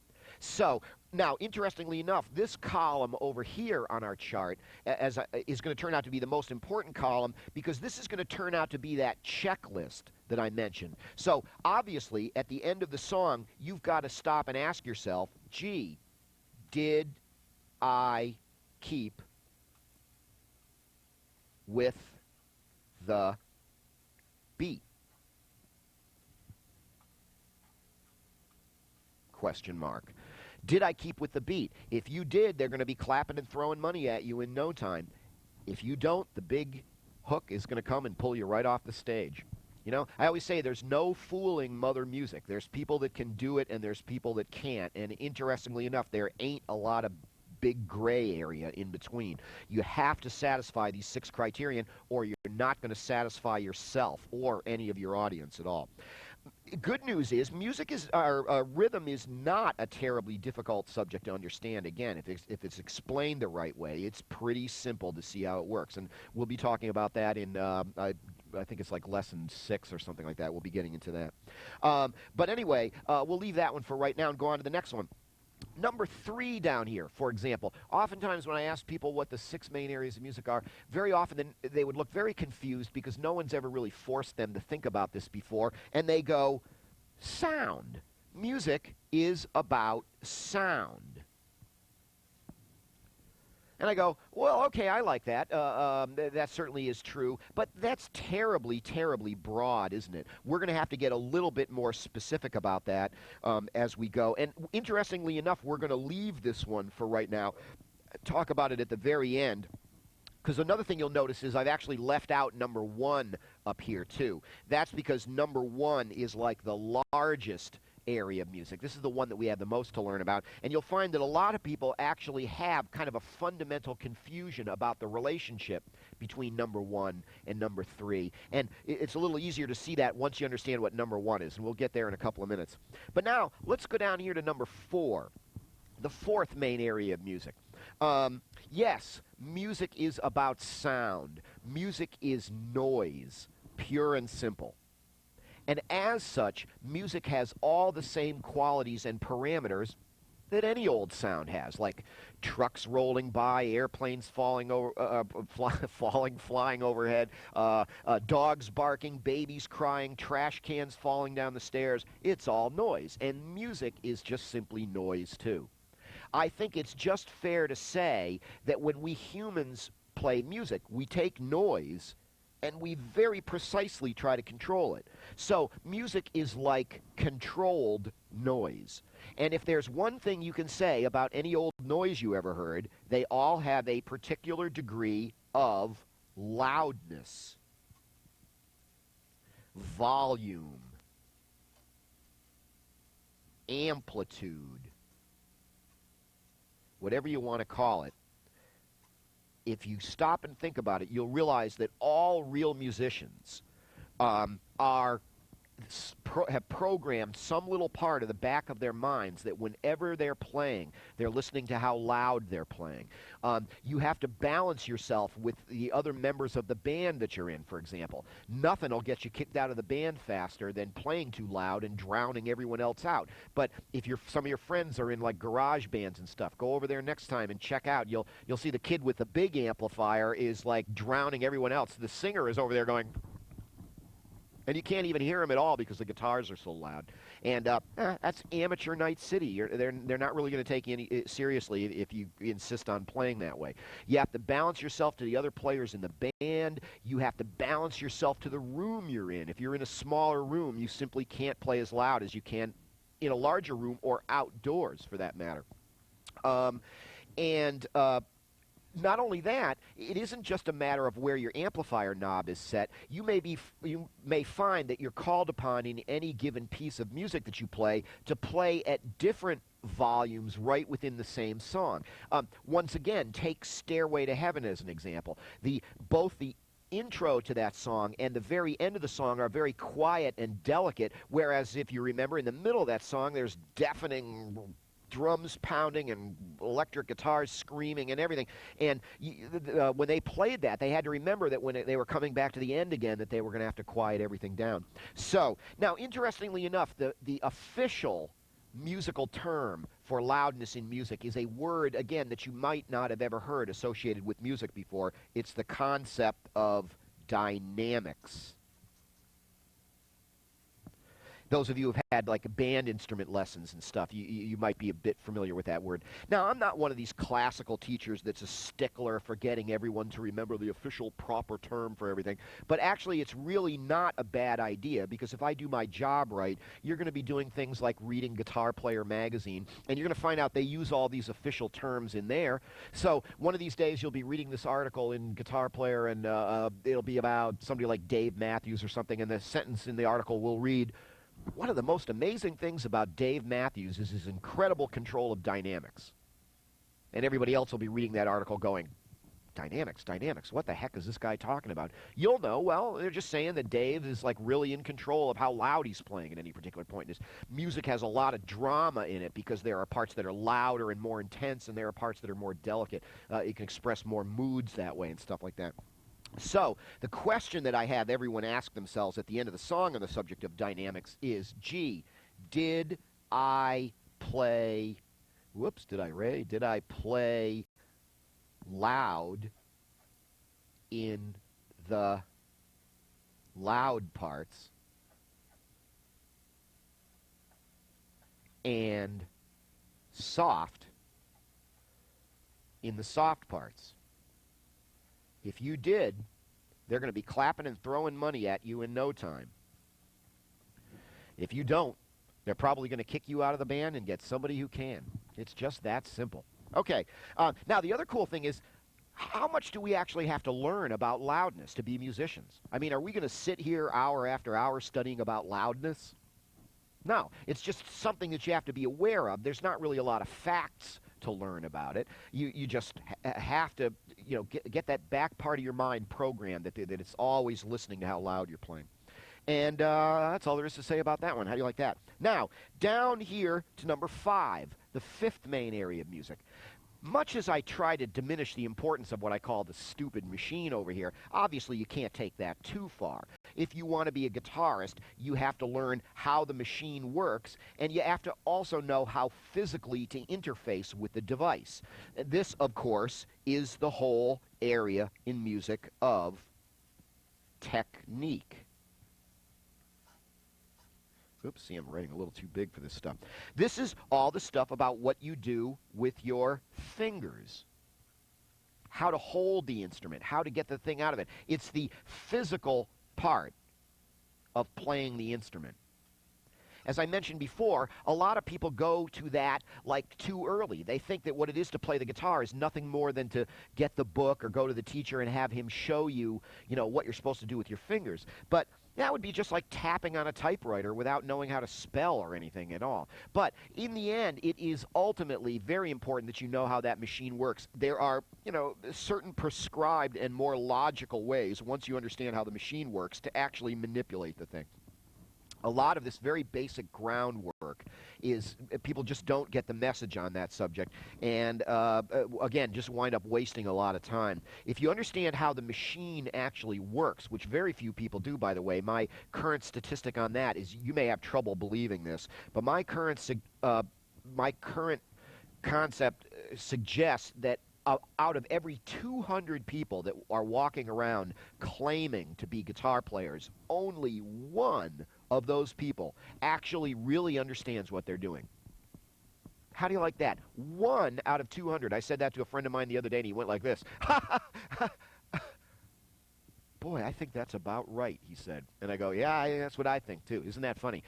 So, now, interestingly enough, this column over here on our chart is going to turn out to be the most important column because this is going to turn out to be that checklist that I mentioned. So, obviously, at the end of the song, you've got to stop and ask yourself, gee, did I keep with the beat? Question mark. Did I keep with the beat? If you did, they're going to be clapping and throwing money at you in no time. If you don't, the big hook is going to come and pull you right off the stage. You know, I always say there's no fooling Mother Music. There's people that can do it and there's people that can't. And interestingly enough, there ain't a lot of big gray area in between. You have to satisfy these 6 criterion or you're not going to satisfy yourself or any of your audience at all. Good news is rhythm is not a terribly difficult subject to understand. Again, if it's explained the right way, it's pretty simple to see how it works. And we'll be talking about that in, I think it's like lesson 6 or something like that. We'll be getting into that. But anyway, we'll leave that one for right now and go on to the next one. Number 3 down here, for example, oftentimes when I ask people what the 6 main areas of music are, very often they would look very confused because no one's ever really forced them to think about this before, and they go, sound. Music is about sound. And I go, well, okay, I like that. That certainly is true. But that's terribly, terribly broad, isn't it? We're going to have to get a little bit more specific about that as we go. And interestingly enough, we're going to leave this one for right now, talk about it at the very end. Because another thing you'll notice is I've actually left out number one up here, too. That's because number one is like the largest area of music. This is the one that we have the most to learn about. And you'll find that a lot of people actually have kind of a fundamental confusion about the relationship between number one and number three. And it's a little easier to see that once you understand what number one is. And we'll get there in a couple of minutes. But now, let's go down here to number four, the fourth main area of music. Yes, music is about sound. Music is noise, pure and simple. And as such, music has all the same qualities and parameters that any old sound has, like trucks rolling by, airplanes flying overhead, dogs barking, babies crying, trash cans falling down the stairs. It's all noise, and music is just simply noise too. I think it's just fair to say that when we humans play music, we take noise and we very precisely try to control it. So music is like controlled noise. And if there's one thing you can say about any old noise you ever heard, they all have a particular degree of loudness, volume, amplitude, whatever you want to call it. If you stop and think about it, you'll realize that all real musicians have programmed some little part of the back of their minds that whenever they're playing, they're listening to how loud they're playing. You have to balance yourself with the other members of the band that you're in, for example. Nothing will get you kicked out of the band faster than playing too loud and drowning everyone else out. But if some of your friends are in like garage bands and stuff, go over there next time and check out. You'll see the kid with the big amplifier is like drowning everyone else. The singer is over there going, and you can't even hear them at all because the guitars are so loud. And that's amateur night city. They're not really going to take you any seriously if you insist on playing that way. You have to balance yourself to the other players in the band. You have to balance yourself to the room you're in. If you're in a smaller room, you simply can't play as loud as you can in a larger room or outdoors, for that matter. Not only that, it isn't just a matter of where your amplifier knob is set. You may find that you're called upon in any given piece of music that you play to play at different volumes right within the same song. Once again, take Stairway to Heaven as an example. Both the intro to that song and the very end of the song are very quiet and delicate, whereas if you remember in the middle of that song, there's deafening drums pounding and electric guitars screaming and everything. And when they played that, they had to remember that when they were coming back to the end again, that they were going to have to quiet everything down. So, now, interestingly enough, the official musical term for loudness in music is a word, again, that you might not have ever heard associated with music before. It's the concept of dynamics. Those of you who have had like band instrument lessons and stuff, you might be a bit familiar with that word. Now, I'm not one of these classical teachers that's a stickler for getting everyone to remember the official proper term for everything. But actually, it's really not a bad idea, because if I do my job right, you're going to be doing things like reading Guitar Player magazine, and you're going to find out they use all these official terms in there. So one of these days, you'll be reading this article in Guitar Player, and it'll be about somebody like Dave Matthews or something, and the sentence in the article will read, "One of the most amazing things about Dave Matthews is his incredible control of dynamics." And everybody else will be reading that article going, dynamics, what the heck is this guy talking about? You'll know, well, they're just saying that Dave is like really in control of how loud he's playing at any particular point. His music has a lot of drama in it because there are parts that are louder and more intense, and there are parts that are more delicate. It can express more moods that way and stuff like that. So, the question that I have everyone ask themselves at the end of the song on the subject of dynamics is, gee, did I play loud in the loud parts and soft in the soft parts. If you did, they're going to be clapping and throwing money at you in no time. If you don't, they're probably going to kick you out of the band and get somebody who can. It's just that simple. Okay, now the other cool thing is, how much do we actually have to learn about loudness to be musicians? I mean, are we going to sit here hour after hour studying about loudness? No, it's just something that you have to be aware of. There's not really a lot of facts to learn about it. You just have to, get that back part of your mind programmed that it's always listening to how loud you're playing. And that's all there is to say about that one. How do you like that? Now, down here to number 5, the 5th main area of music. Much as I try to diminish the importance of what I call the stupid machine over here, obviously you can't take that too far. If you want to be a guitarist, you have to learn how the machine works, and you have to also know how physically to interface with the device. This, of course, is the whole area in music of technique. Oops, see, I'm writing a little too big for this stuff. This is all the stuff about what you do with your fingers. How to hold the instrument, how to get the thing out of it. It's the physical part of playing the instrument. As I mentioned before, a lot of people go to that like too early. They think that what it is to play the guitar is nothing more than to get the book or go to the teacher and have him show you, what you're supposed to do with your fingers. But that would be just like tapping on a typewriter without knowing how to spell or anything at all. But in the end, it is ultimately very important that you know how that machine works. There are, certain prescribed and more logical ways, once you understand how the machine works, to actually manipulate the thing. A lot of this very basic groundwork is people just don't get the message on that subject, and again, just wind up wasting a lot of time. If you understand how the machine actually works, which very few people do, by the way, my current statistic on that is, you may have trouble believing this, but my current concept suggests that out of every 200 people that are walking around claiming to be guitar players, only one of those people actually really understands what they're doing. How do you like that? 1 out of 200. I said that to a friend of mine the other day, and he went like this. Boy, I think that's about right, he said. And I go, yeah, that's what I think, too. Isn't that funny?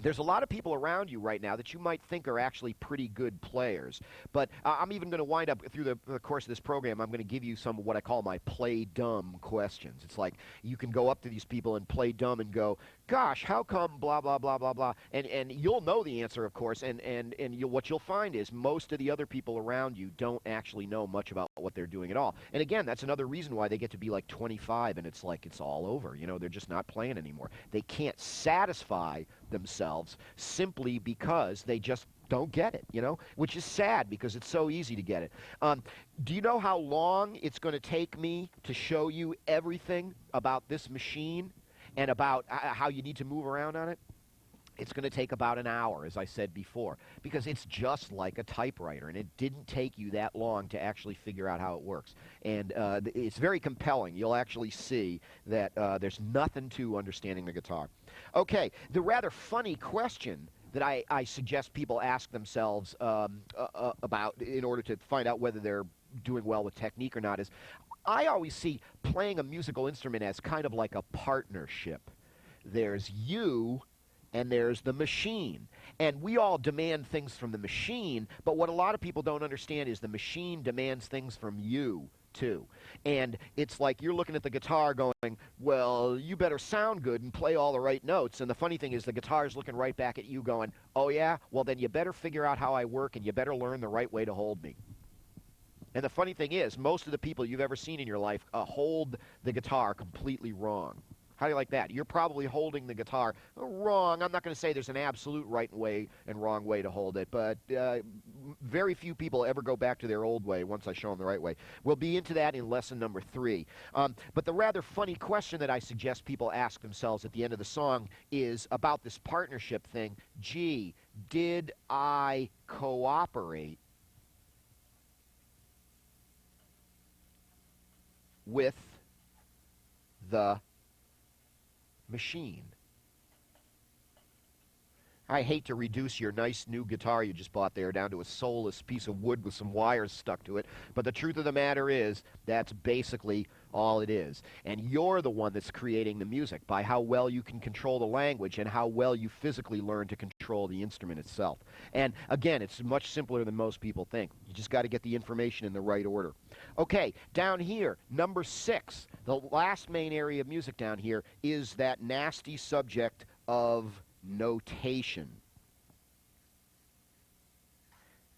There's a lot of people around you right now that you might think are actually pretty good players. But I'm even going to wind up, through the course of this program, I'm going to give you some of what I call my play dumb questions. It's like you can go up to these people and play dumb and go, gosh, how come blah, blah, blah, blah, blah. And you'll know the answer, of course, and what you'll find is most of the other people around you don't actually know much about what they're doing at all. And again, that's another reason why they get to be like 25 and it's like it's all over. They're just not playing anymore. They can't satisfy themselves simply because they just don't get it, which is sad because it's so easy to get it. Do you know how long it's going to take me to show you everything about this machine and about how you need to move around on it? It's going to take about an hour, as I said before, because it's just like a typewriter, and it didn't take you that long to actually figure out how it works. And it's very compelling. You'll actually see that there's nothing to understanding the guitar. Okay, the rather funny question that I suggest people ask themselves about in order to find out whether they're doing well with technique or not is, I always see playing a musical instrument as kind of like a partnership. There's you and there's the machine. And we all demand things from the machine, but what a lot of people don't understand is the machine demands things from you, too. And it's like you're looking at the guitar going, well, you better sound good and play all the right notes. And the funny thing is the guitar's looking right back at you going, oh yeah? Well, then you better figure out how I work and you better learn the right way to hold me. And the funny thing is, most of the people you've ever seen in your life hold the guitar completely wrong. How do you like that? You're probably holding the guitar wrong. I'm not going to say there's an absolute right way and wrong way to hold it, but very few people ever go back to their old way once I show them the right way. We'll be into that in lesson number 3. But the rather funny question that I suggest people ask themselves at the end of the song is about this partnership thing. Gee, did I cooperate with the machine? I hate to reduce your nice new guitar you just bought there down to a soulless piece of wood with some wires stuck to it, but the truth of the matter is that's basically all it is. And you're the one that's creating the music by how well you can control the language and how well you physically learn to control the instrument itself. And again, it's much simpler than most people think. You just got to get the information in the right order. Okay, down here, number 6, the last main area of music down here is that nasty subject of notation.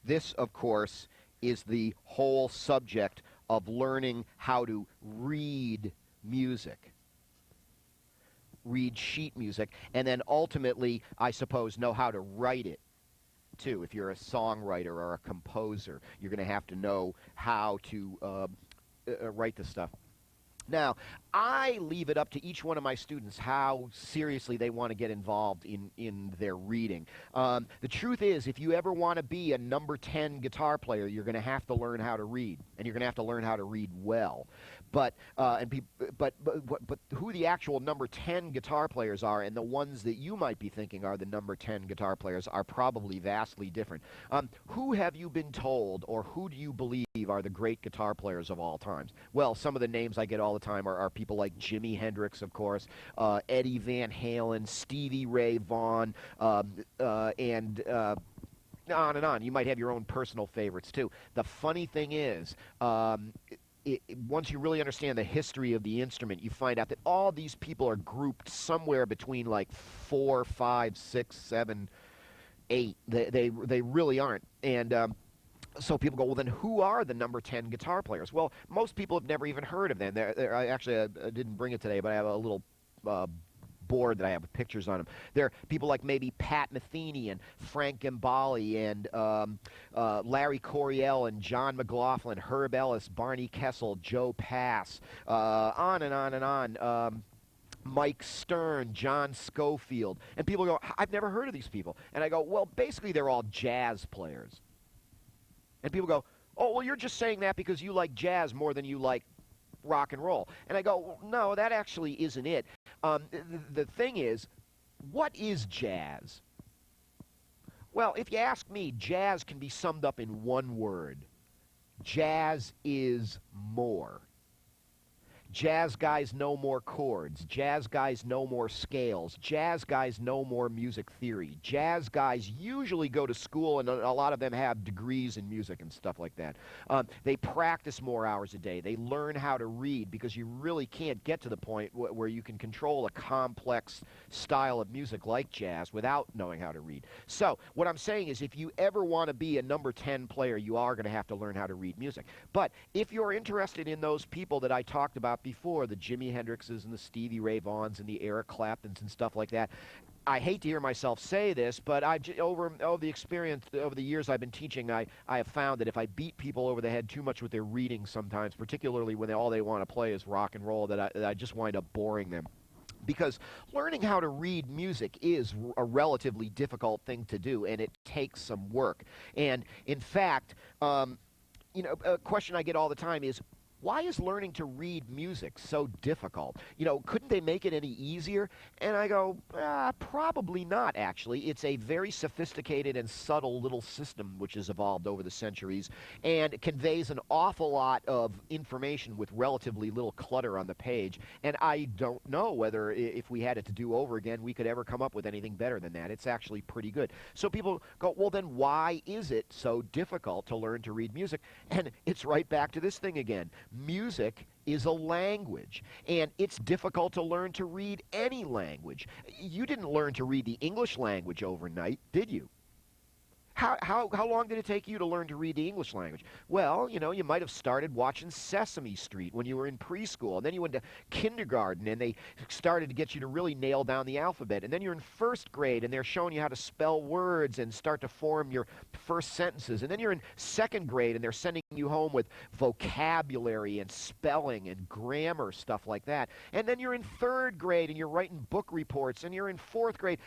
This, of course, is the whole subject of learning how to read music, read sheet music, and then ultimately, I suppose, know how to write it too. If you're a songwriter or a composer, you're going to have to know how to write this stuff. Now, I leave it up to each one of my students how seriously they want to get involved in their reading. The truth is, if you ever want to be a number 10 guitar player, you're going to have to learn how to read, and you're going to have to learn how to read well. But who the actual number 10 guitar players are and the ones that you might be thinking are the number 10 guitar players are probably vastly different. Who have you been told, or who do you believe are the great guitar players of all times? Well, some of the names I get all the time are people like Jimi Hendrix, of course, Eddie Van Halen, Stevie Ray Vaughan, and on and on. You might have your own personal favorites, too. The funny thing is, once you really understand the history of the instrument, you find out that all these people are grouped somewhere between like 4, 5, 6, 7, 8. They really aren't. And so people go, well, then who are the number 10 guitar players? Well, most people have never even heard of them. I didn't bring it today, but I have a little board that I have with pictures on them. There are people like maybe Pat Metheny and Frank Gambale and Larry Coryell and John McLaughlin, Herb Ellis, Barney Kessel, Joe Pass, on and on and on. Mike Stern, John Schofield. And people go, I've never heard of these people. And I go, well, basically they're all jazz players. And people go, oh, well, you're just saying that because you like jazz more than you like rock and roll. And I go, well, no, that actually isn't it. The thing is, what is jazz? Well, if you ask me, jazz can be summed up in one word. Jazz is more. Jazz guys know more chords. Jazz guys know more scales. Jazz guys know more music theory. Jazz guys usually go to school, and a lot of them have degrees in music and stuff like that. They practice more hours a day. They learn how to read, because you really can't get to the point where you can control a complex style of music like jazz without knowing how to read. So what I'm saying is, if you ever want to be a number 10 player, you are going to have to learn how to read music. But if you're interested in those people that I talked about before, the Jimi Hendrixes and the Stevie Ray Vaughans and the Eric Claptons and stuff like that, I hate to hear myself say this, but over the experience, over the years I've been teaching, I have found that if I beat people over the head too much with their reading sometimes, particularly when all they want to play is rock and roll, that I just wind up boring them. Because learning how to read music is a relatively difficult thing to do, and it takes some work. And in fact, a question I get all the time is, why is learning to read music so difficult? Couldn't they make it any easier? And I go, probably not, actually. It's a very sophisticated and subtle little system which has evolved over the centuries, and it conveys an awful lot of information with relatively little clutter on the page. And I don't know whether, if we had it to do over again, we could ever come up with anything better than that. It's actually pretty good. So people go, well, then why is it so difficult to learn to read music? And it's right back to this thing again. Music is a language, and it's difficult to learn to read any language. You didn't learn to read the English language overnight, did you? How long did it take you to learn to read the English language? Well, you might have started watching Sesame Street when you were in preschool, and then you went to kindergarten, and they started to get you to really nail down the alphabet. And then you're in first grade, and they're showing you how to spell words and start to form your first sentences. And then you're in second grade, and they're sending you home with vocabulary and spelling and grammar, stuff like that. And then you're in third grade, and you're writing book reports, and you're in fourth grade.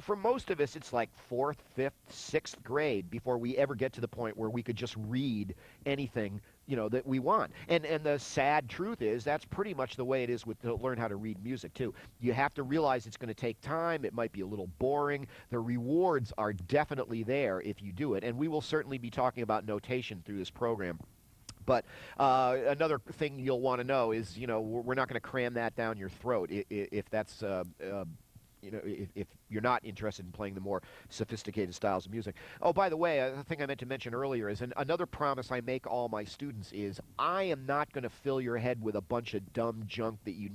For most of us, it's like fourth, fifth, sixth grade before we ever get to the point where we could just read anything that we want. And the sad truth is that's pretty much the way it is with to learn how to read music too. You have to realize it's going to take time. It might be a little boring. The rewards are definitely there if you do it, and we will certainly be talking about notation through this program. But another thing you'll want to know is, we're not going to cram that down your throat if that's if you're not interested in playing the more sophisticated styles of music. Oh, by the way, a thing I meant to mention earlier is another promise I make all my students is I am not going to fill your head with a bunch of dumb junk that you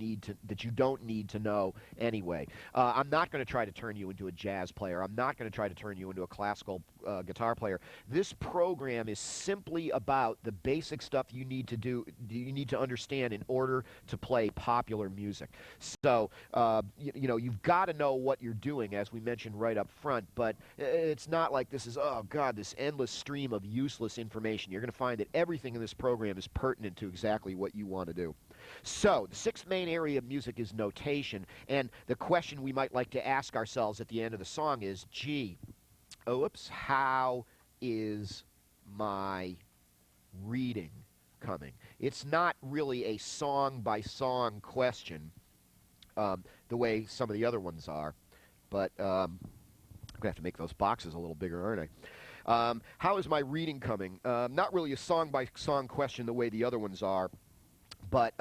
don't need to know anyway. I'm not going to try to turn you into a jazz player. I'm not going to try to turn you into a classical guitar player. This program is simply about the basic stuff you need to understand in order to play popular music. So, you've got to know what you're doing, as we mentioned right up front, but it's not like this is, oh God, this endless stream of useless information. You're going to find that everything in this program is pertinent to exactly what you want to do. So, the sixth main area of music is notation, and the question we might like to ask ourselves at the end of the song is, how is my reading coming? It's not really a song-by-song question, the way some of the other ones are. But I'm going to have to make those boxes a little bigger, aren't I? How is my reading coming? Not really a song-by-song question the way the other ones are, but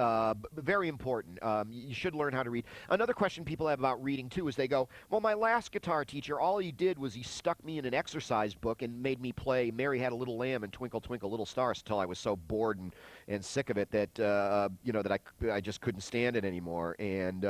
very important. You should learn how to read. Another question people have about reading, too, is they go, well, my last guitar teacher, all he did was he stuck me in an exercise book and made me play Mary Had a Little Lamb and Twinkle, Twinkle, Little Stars until I was so bored and sick of it that, that I just couldn't stand it anymore. And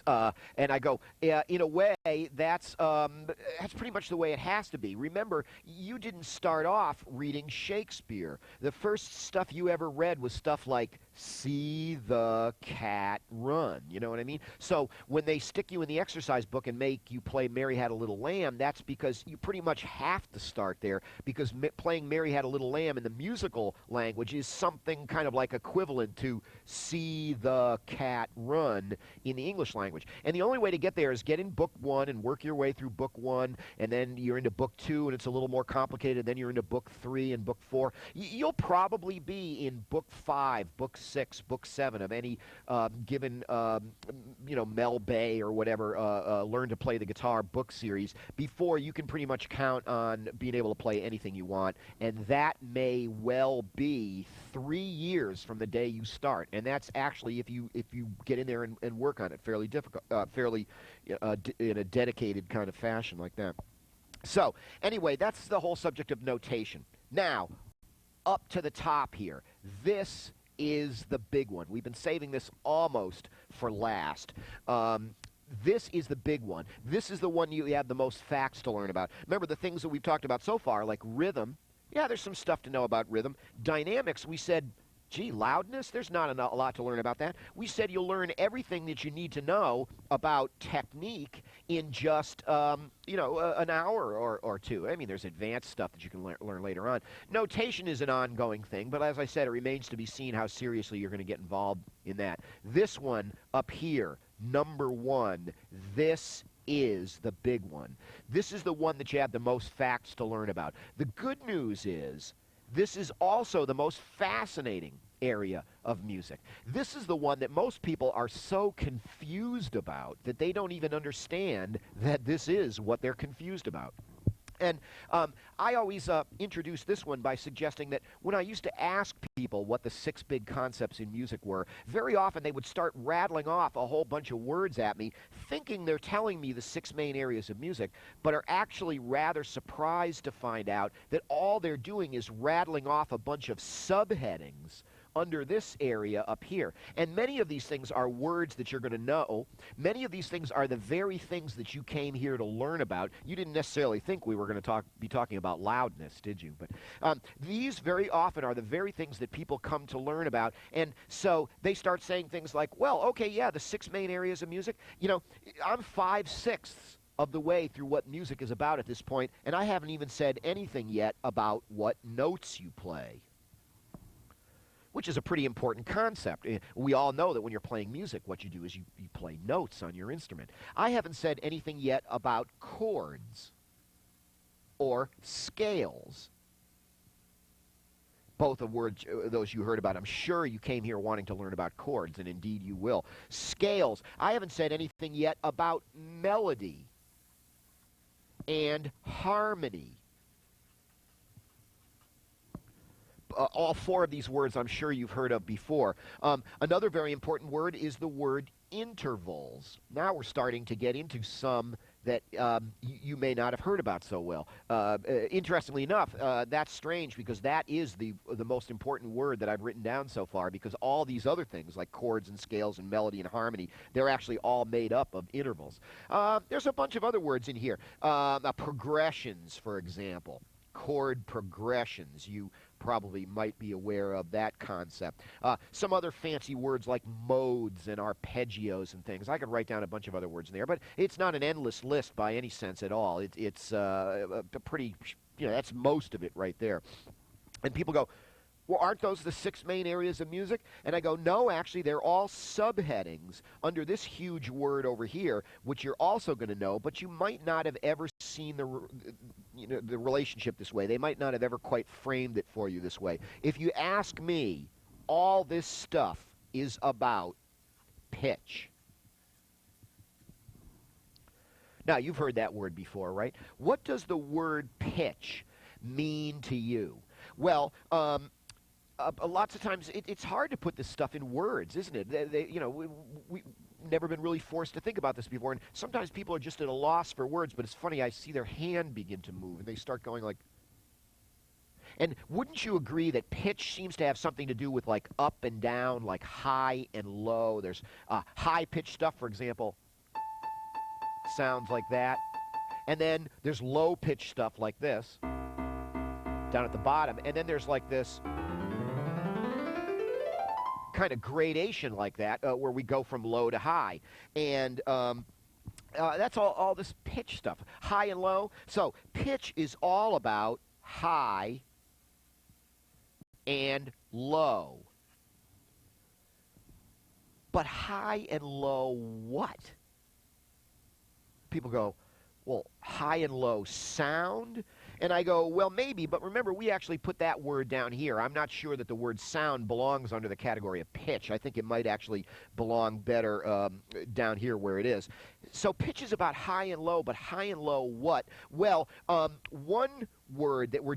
I go, in a way, that's pretty much the way it has to be. Remember, you didn't start off reading Shakespeare. The first stuff you ever read was stuff like See the Cat Run. You know what I mean? So when they stick you in the exercise book and make you play Mary Had a Little Lamb, that's because you pretty much have to start there, because playing Mary Had a Little Lamb in the musical language is something kind of like equivalent to See the Cat Run in the English language. And the only way to get there is get in book one and work your way through book one, and then you're into book two and it's a little more complicated, then you're into book three and book four. You'll probably be in book five, book six, book seven of any given Mel Bay or whatever Learn to Play the Guitar book series before you can pretty much count on being able to play anything you want, and that may well be 3 years from the day you start. And that's actually if you get in there and work on it fairly difficult, in a dedicated kind of fashion like that. So anyway, that's the whole subject of notation. Now, up to the top here, this is the big one. We've been saving this almost for last. This is the big one. This is the one you have the most facts to learn about. Remember, the things that we've talked about so far, like rhythm. Yeah, there's some stuff to know about rhythm. Dynamics, we said, gee, loudness, there's not a lot to learn about that. We said you'll learn everything that you need to know about technique in just, an hour or two. I mean, there's advanced stuff that you can learn later on. Notation is an ongoing thing, but as I said, it remains to be seen how seriously you're going to get involved in that. This one up here, number one, this is the big one. This is the one that you have the most facts to learn about. The good news is this is also the most fascinating area of music. This is the one that most people are so confused about that they don't even understand that this is what they're confused about. And I always introduce this one by suggesting that when I used to ask people what the 6 big concepts in music were, very often they would start rattling off a whole bunch of words at me, thinking they're telling me the 6 main areas of music, but are actually rather surprised to find out that all they're doing is rattling off a bunch of subheadings under this area up here. And many of these things are words that you're going to know. Many of these things are the very things that you came here to learn about. You didn't necessarily think we were going to be talking about loudness, did you? But these very often are the very things that people come to learn about. And so they start saying things like, well, okay, yeah, the 6 main areas of music. I'm 5/6 of the way through what music is about at this point, and I haven't even said anything yet about what notes you play, which is a pretty important concept. We all know that when you're playing music, what you do is you play notes on your instrument. I haven't said anything yet about chords or scales. both of words, those you heard about. I'm sure you came here wanting to learn about chords, and indeed you will. Scales. I haven't said anything yet about melody and harmony. All four of these words I'm sure you've heard of before. Another very important word is the word intervals. Now we're starting to get into some that you may not have heard about so well. Interestingly enough, that's strange because that is the most important word that I've written down so far, because all these other things like chords and scales and melody and harmony, they're actually all made up of intervals. There's a bunch of other words in here. Progressions, for example. Chord progressions. You probably might be aware of that concept. Some other fancy words like modes and arpeggios and things. I could write down a bunch of other words in there, but it's not an endless list by any sense at all. It's a pretty, that's most of it right there. And people go, well, aren't those the 6 main areas of music? And I go, no, actually, they're all subheadings under this huge word over here, which you're also going to know, but you might not have ever seen the relationship this way. They might not have ever quite framed it for you this way. If you ask me, all this stuff is about pitch. Now, you've heard that word before, right? What does the word pitch mean to you? Well, lots of times it's hard to put this stuff in words, isn't it? We've never been really forced to think about this before, and sometimes people are just at a loss for words, but it's funny, I see their hand begin to move, and they start going like... And wouldn't you agree that pitch seems to have something to do with like up and down, like high and low? There's high-pitched stuff, for example, sounds like that. And then there's low-pitched stuff like this, down at the bottom, and then there's like this kind of gradation like that, where we go from low to high. And that's all this pitch stuff, high and low. So pitch is all about high and low. But high and low what? People go, well, high and low sound? And I go, well, maybe, but remember, we actually put that word down here. I'm not sure that the word sound belongs under the category of pitch. I think it might actually belong better down here where it is. So pitch is about high and low, but high and low what? Well, one word that we're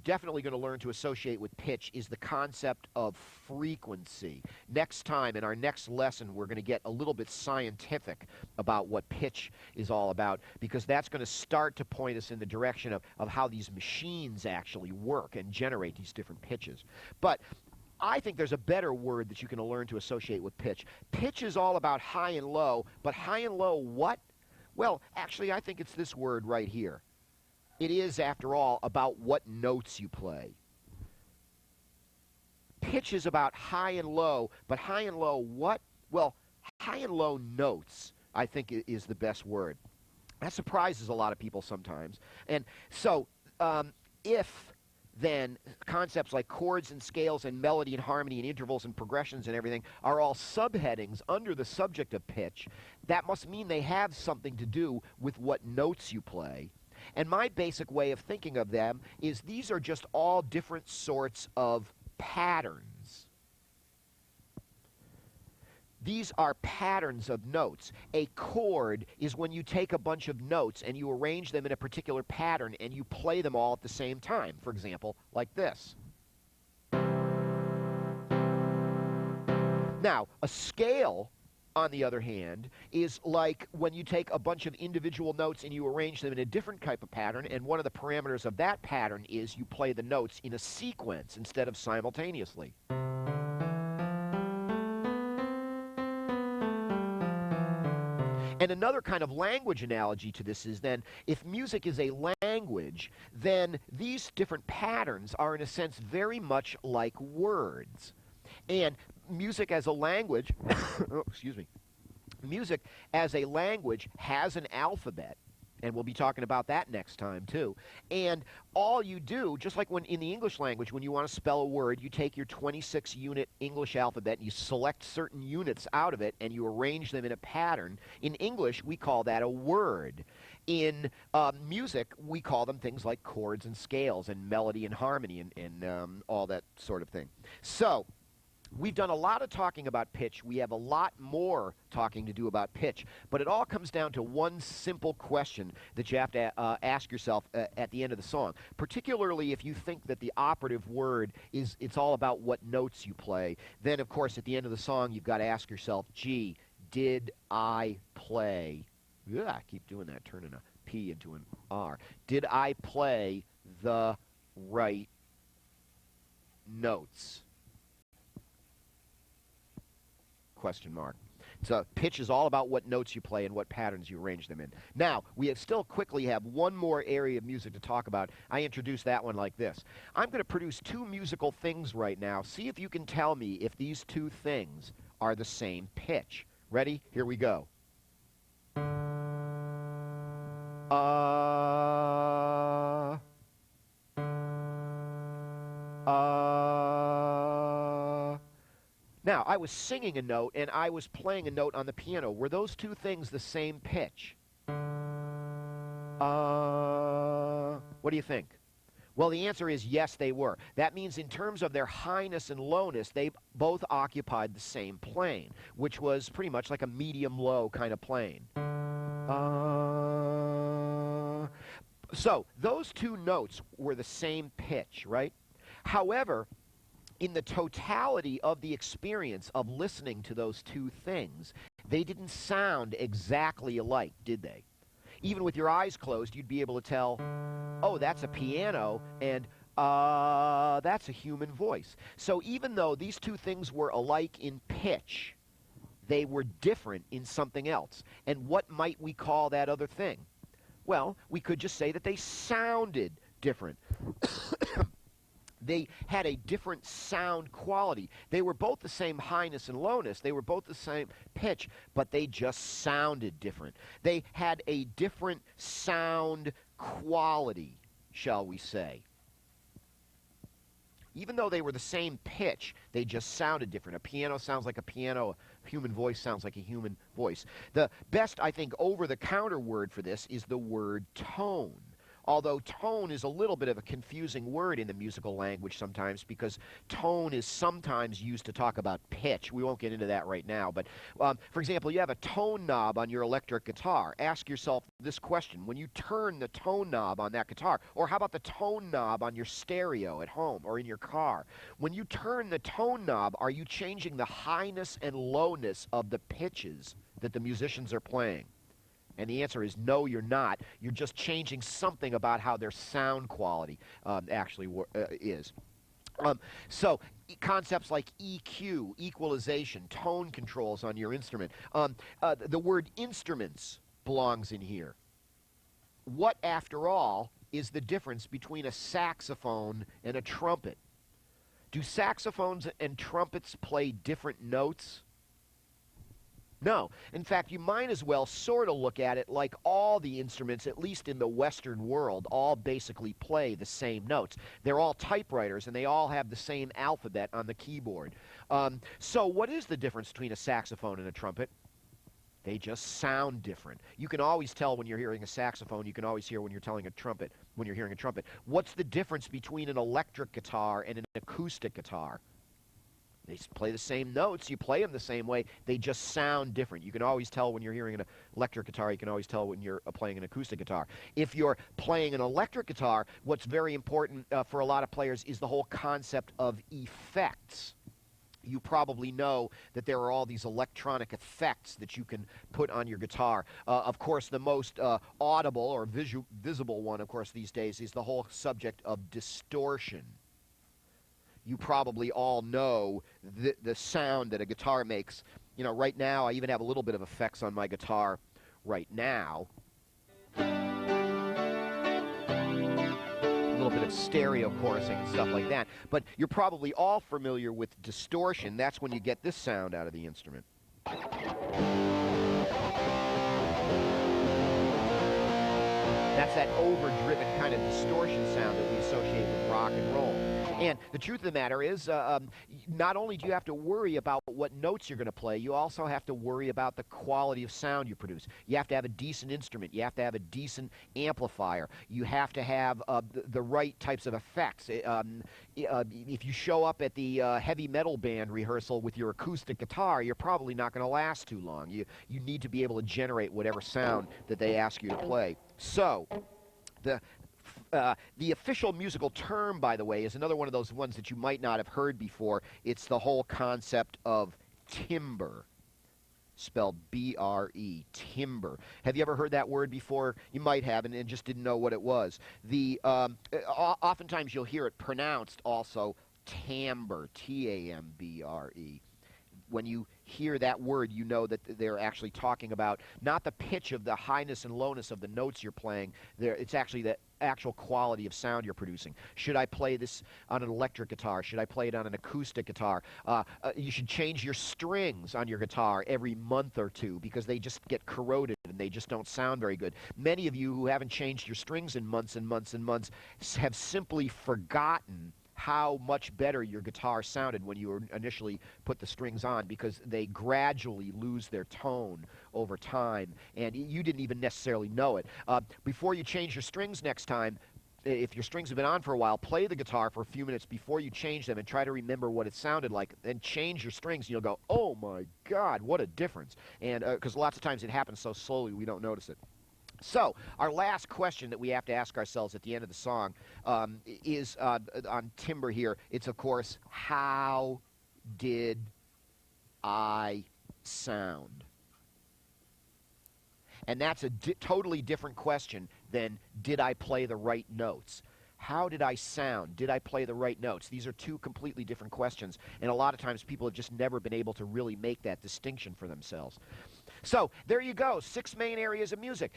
definitely going to learn to associate with pitch is the concept of frequency. Next time, in our next lesson, we're going to get a little bit scientific about what pitch is all about, because that's going to start to point us in the direction of how these machines actually work and generate these different pitches. But I think there's a better word that you can learn to associate with pitch. Pitch is all about high and low, but high and low what? Well, actually, I think it's this word right here. It is, after all, about what notes you play. Pitch is about high and low, but high and low what? Well, high and low notes, I think, is the best word. That surprises a lot of people sometimes. And so if then concepts like chords and scales and melody and harmony and intervals and progressions and everything are all subheadings under the subject of pitch, that must mean they have something to do with what notes you play. And my basic way of thinking of them is these are just all different sorts of patterns. These are patterns of notes. A chord is when you take a bunch of notes and you arrange them in a particular pattern and you play them all at the same time. For example, like this. Now, a scale, on the other hand, is like when you take a bunch of individual notes and you arrange them in a different type of pattern, and one of the parameters of that pattern is you play the notes in a sequence instead of simultaneously. And another kind of language analogy to this is then, if music is a language, then these different patterns are in a sense very much like words. And music as a language, oh, excuse me, music as a language has an alphabet. And we'll be talking about that next time, too. And all you do, just like when in the English language, when you want to spell a word, you take your 26-unit English alphabet and you select certain units out of it and you arrange them in a pattern. In English, we call that a word. In music, we call them things like chords and scales and melody and harmony and all that sort of thing. So, we've done a lot of talking about pitch. We have a lot more talking to do about pitch. But it all comes down to one simple question that you have to ask yourself at the end of the song, particularly if you think that the operative word is it's all about what notes you play. Then, of course, at the end of the song, you've got to ask yourself, gee, did I play? Yeah, I keep doing that, turning a P into an R. Did I play the right notes? Question mark. So pitch is all about what notes you play and what patterns you arrange them in. Now, we still quickly have one more area of music to talk about. I introduced that one like this. I'm going to produce two musical things right now. See if you can tell me if these two things are the same pitch. Ready? Here we go. Now, I was singing a note and I was playing a note on the piano. Were those two things the same pitch? What do you think? Well, the answer is yes, they were. That means in terms of their highness and lowness, they both occupied the same plane, which was pretty much like a medium-low kind of plane. So those two notes were the same pitch, right? However, in the totality of the experience of listening to those two things, they didn't sound exactly alike, did they? Even with your eyes closed, you'd be able to tell, oh, that's a piano, and that's a human voice. So even though these two things were alike in pitch, they were different in something else. And what might we call that other thing? Well, we could just say that they sounded different. They had a different sound quality. They were both the same highness and lowness. They were both the same pitch, but they just sounded different. They had a different sound quality, shall we say. Even though they were the same pitch, they just sounded different. A piano sounds like a piano. A human voice sounds like a human voice. The best, I think, over-the-counter word for this is the word tone. Although tone is a little bit of a confusing word in the musical language sometimes because tone is sometimes used to talk about pitch. We won't get into that right now. But, for example, you have a tone knob on your electric guitar. Ask yourself this question. When you turn the tone knob on that guitar, or how about the tone knob on your stereo at home or in your car? When you turn the tone knob, are you changing the highness and lowness of the pitches that the musicians are playing? And the answer is no, you're not. You're just changing something about how their sound quality actually is. So concepts like EQ, equalization, tone controls on your instrument. The word instruments belongs in here. What, after all, is the difference between a saxophone and a trumpet? Do saxophones and trumpets play different notes? No. In fact, you might as well sort of look at it like all the instruments, at least in the Western world, all basically play the same notes. They're all typewriters, and they all have the same alphabet on the keyboard. So what is the difference between a saxophone and a trumpet? They just sound different. You can always tell when you're hearing a saxophone. You can always hear when you're telling a trumpet, when you're hearing a trumpet. What's the difference between an electric guitar and an acoustic guitar? They play the same notes. You play them the same way. They just sound different. You can always tell when you're hearing an electric guitar. You can always tell when you're playing an acoustic guitar. If you're playing an electric guitar, what's very important for a lot of players is the whole concept of effects. You probably know that there are all these electronic effects that you can put on your guitar. Of course, the most audible or visible one, of course, these days is the whole subject of distortion. You probably all know the sound that a guitar makes. You know, right now, I even have a little bit of effects on my guitar right now. A little bit of stereo chorusing and stuff like that. But you're probably all familiar with distortion. That's when you get this sound out of the instrument. That's that overdriven kind of distortion sound that we associate with rock and roll. And the truth of the matter is, not only do you have to worry about what notes you're going to play, you also have to worry about the quality of sound you produce. You have to have a decent instrument. You have to have a decent amplifier. You have to have the right types of effects. If you show up at the heavy metal band rehearsal with your acoustic guitar, you're probably not going to last too long. You need to be able to generate whatever sound that they ask you to play. So, the official musical term, by the way, is another one of those ones that you might not have heard before. It's the whole concept of timbre, spelled B-R-E, timbre. Have you ever heard that word before? You might have, and just didn't know what it was. Oftentimes you'll hear it pronounced also timbre, T-A-M-B-R-E. When you hear that word, you know that they're actually talking about not the pitch of the highness and lowness of the notes you're playing. It's actually the actual quality of sound you're producing. Should I play this on an electric guitar? Should I play it on an acoustic guitar? You should change your strings on your guitar every month or two because they just get corroded and they just don't sound very good. Many of you who haven't changed your strings in months and months and months have simply forgotten how much better your guitar sounded when you initially put the strings on because they gradually lose their tone over time, and you didn't even necessarily know it. Before you change your strings next time, if your strings have been on for a while, play the guitar for a few minutes before you change them and try to remember what it sounded like. Then change your strings, and you'll go, oh my God, what a difference. And because lots of times it happens so slowly we don't notice it. So, our last question that we have to ask ourselves at the end of the song is on timbre here. It's, of course, how did I sound? And that's a totally different question than did I play the right notes? How did I sound? Did I play the right notes? These are two completely different questions, and a lot of times people have just never been able to really make that distinction for themselves. So, there you go, 6 main areas of music.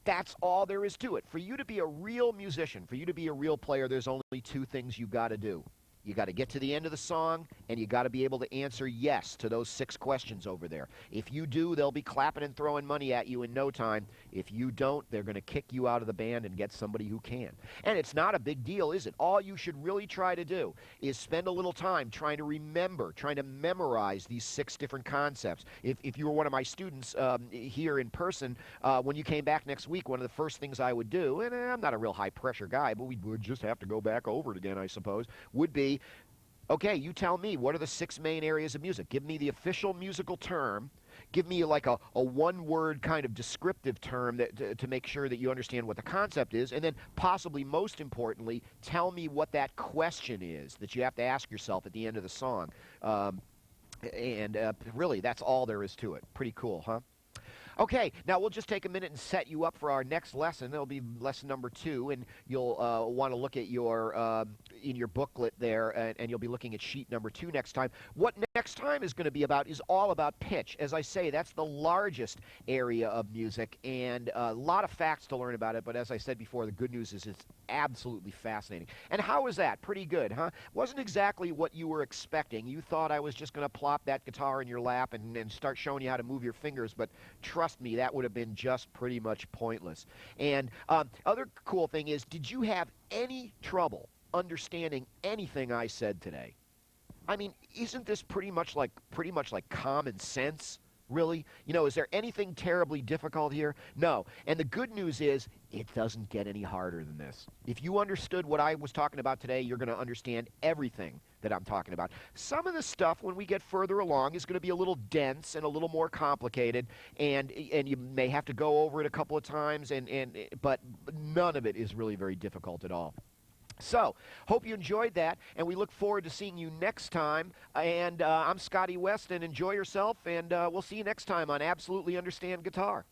That's all there is to it. For you to be a real musician, for you to be a real player, there's only 2 things you've got to do. You got to get to the end of the song, and you got to be able to answer yes to those 6 questions over there. If you do, they'll be clapping and throwing money at you in no time. If you don't, they're going to kick you out of the band and get somebody who can. And it's not a big deal, is it? All you should really try to do is spend a little time trying to remember, trying to memorize these 6 different concepts. If you were one of my students here in person, when you came back next week, one of the first things I would do, and I'm not a real high-pressure guy, but we would just have to go back over it again, I suppose, would be, okay, you tell me, what are the 6 main areas of music? Give me the official musical term. Give me like a one-word kind of descriptive term to make sure that you understand what the concept is. And then possibly most importantly, tell me what that question is that you have to ask yourself at the end of the song. Really, that's all there is to it. Pretty cool, huh? Okay, now we'll just take a minute and set you up for our next lesson. It'll be lesson number 2, and you'll want to look at your in your booklet there, and you'll be looking at sheet number 2 next time. What next time is going to be about is all about pitch. As I say, that's the largest area of music, and a lot of facts to learn about it, but as I said before, the good news is it's absolutely fascinating. And how was that? Pretty good, huh? Wasn't exactly what you were expecting. You thought I was just going to plop that guitar in your lap and start showing you how to move your fingers, but trust me, that would have been just pretty much pointless. And other cool thing is, did you have any trouble understanding anything I said today? I mean, isn't this pretty much like common sense? Really? You know, is there anything terribly difficult here? No. And the good news is, it doesn't get any harder than this. If you understood what I was talking about today, you're going to understand everything that I'm talking about. Some of the stuff, when we get further along, is going to be a little dense and a little more complicated, and you may have to go over it a couple of times, but none of it is really very difficult at all. So, hope you enjoyed that, and we look forward to seeing you next time. And I'm Scotty West, and enjoy yourself, and we'll see you next time on Absolutely Understand Guitar.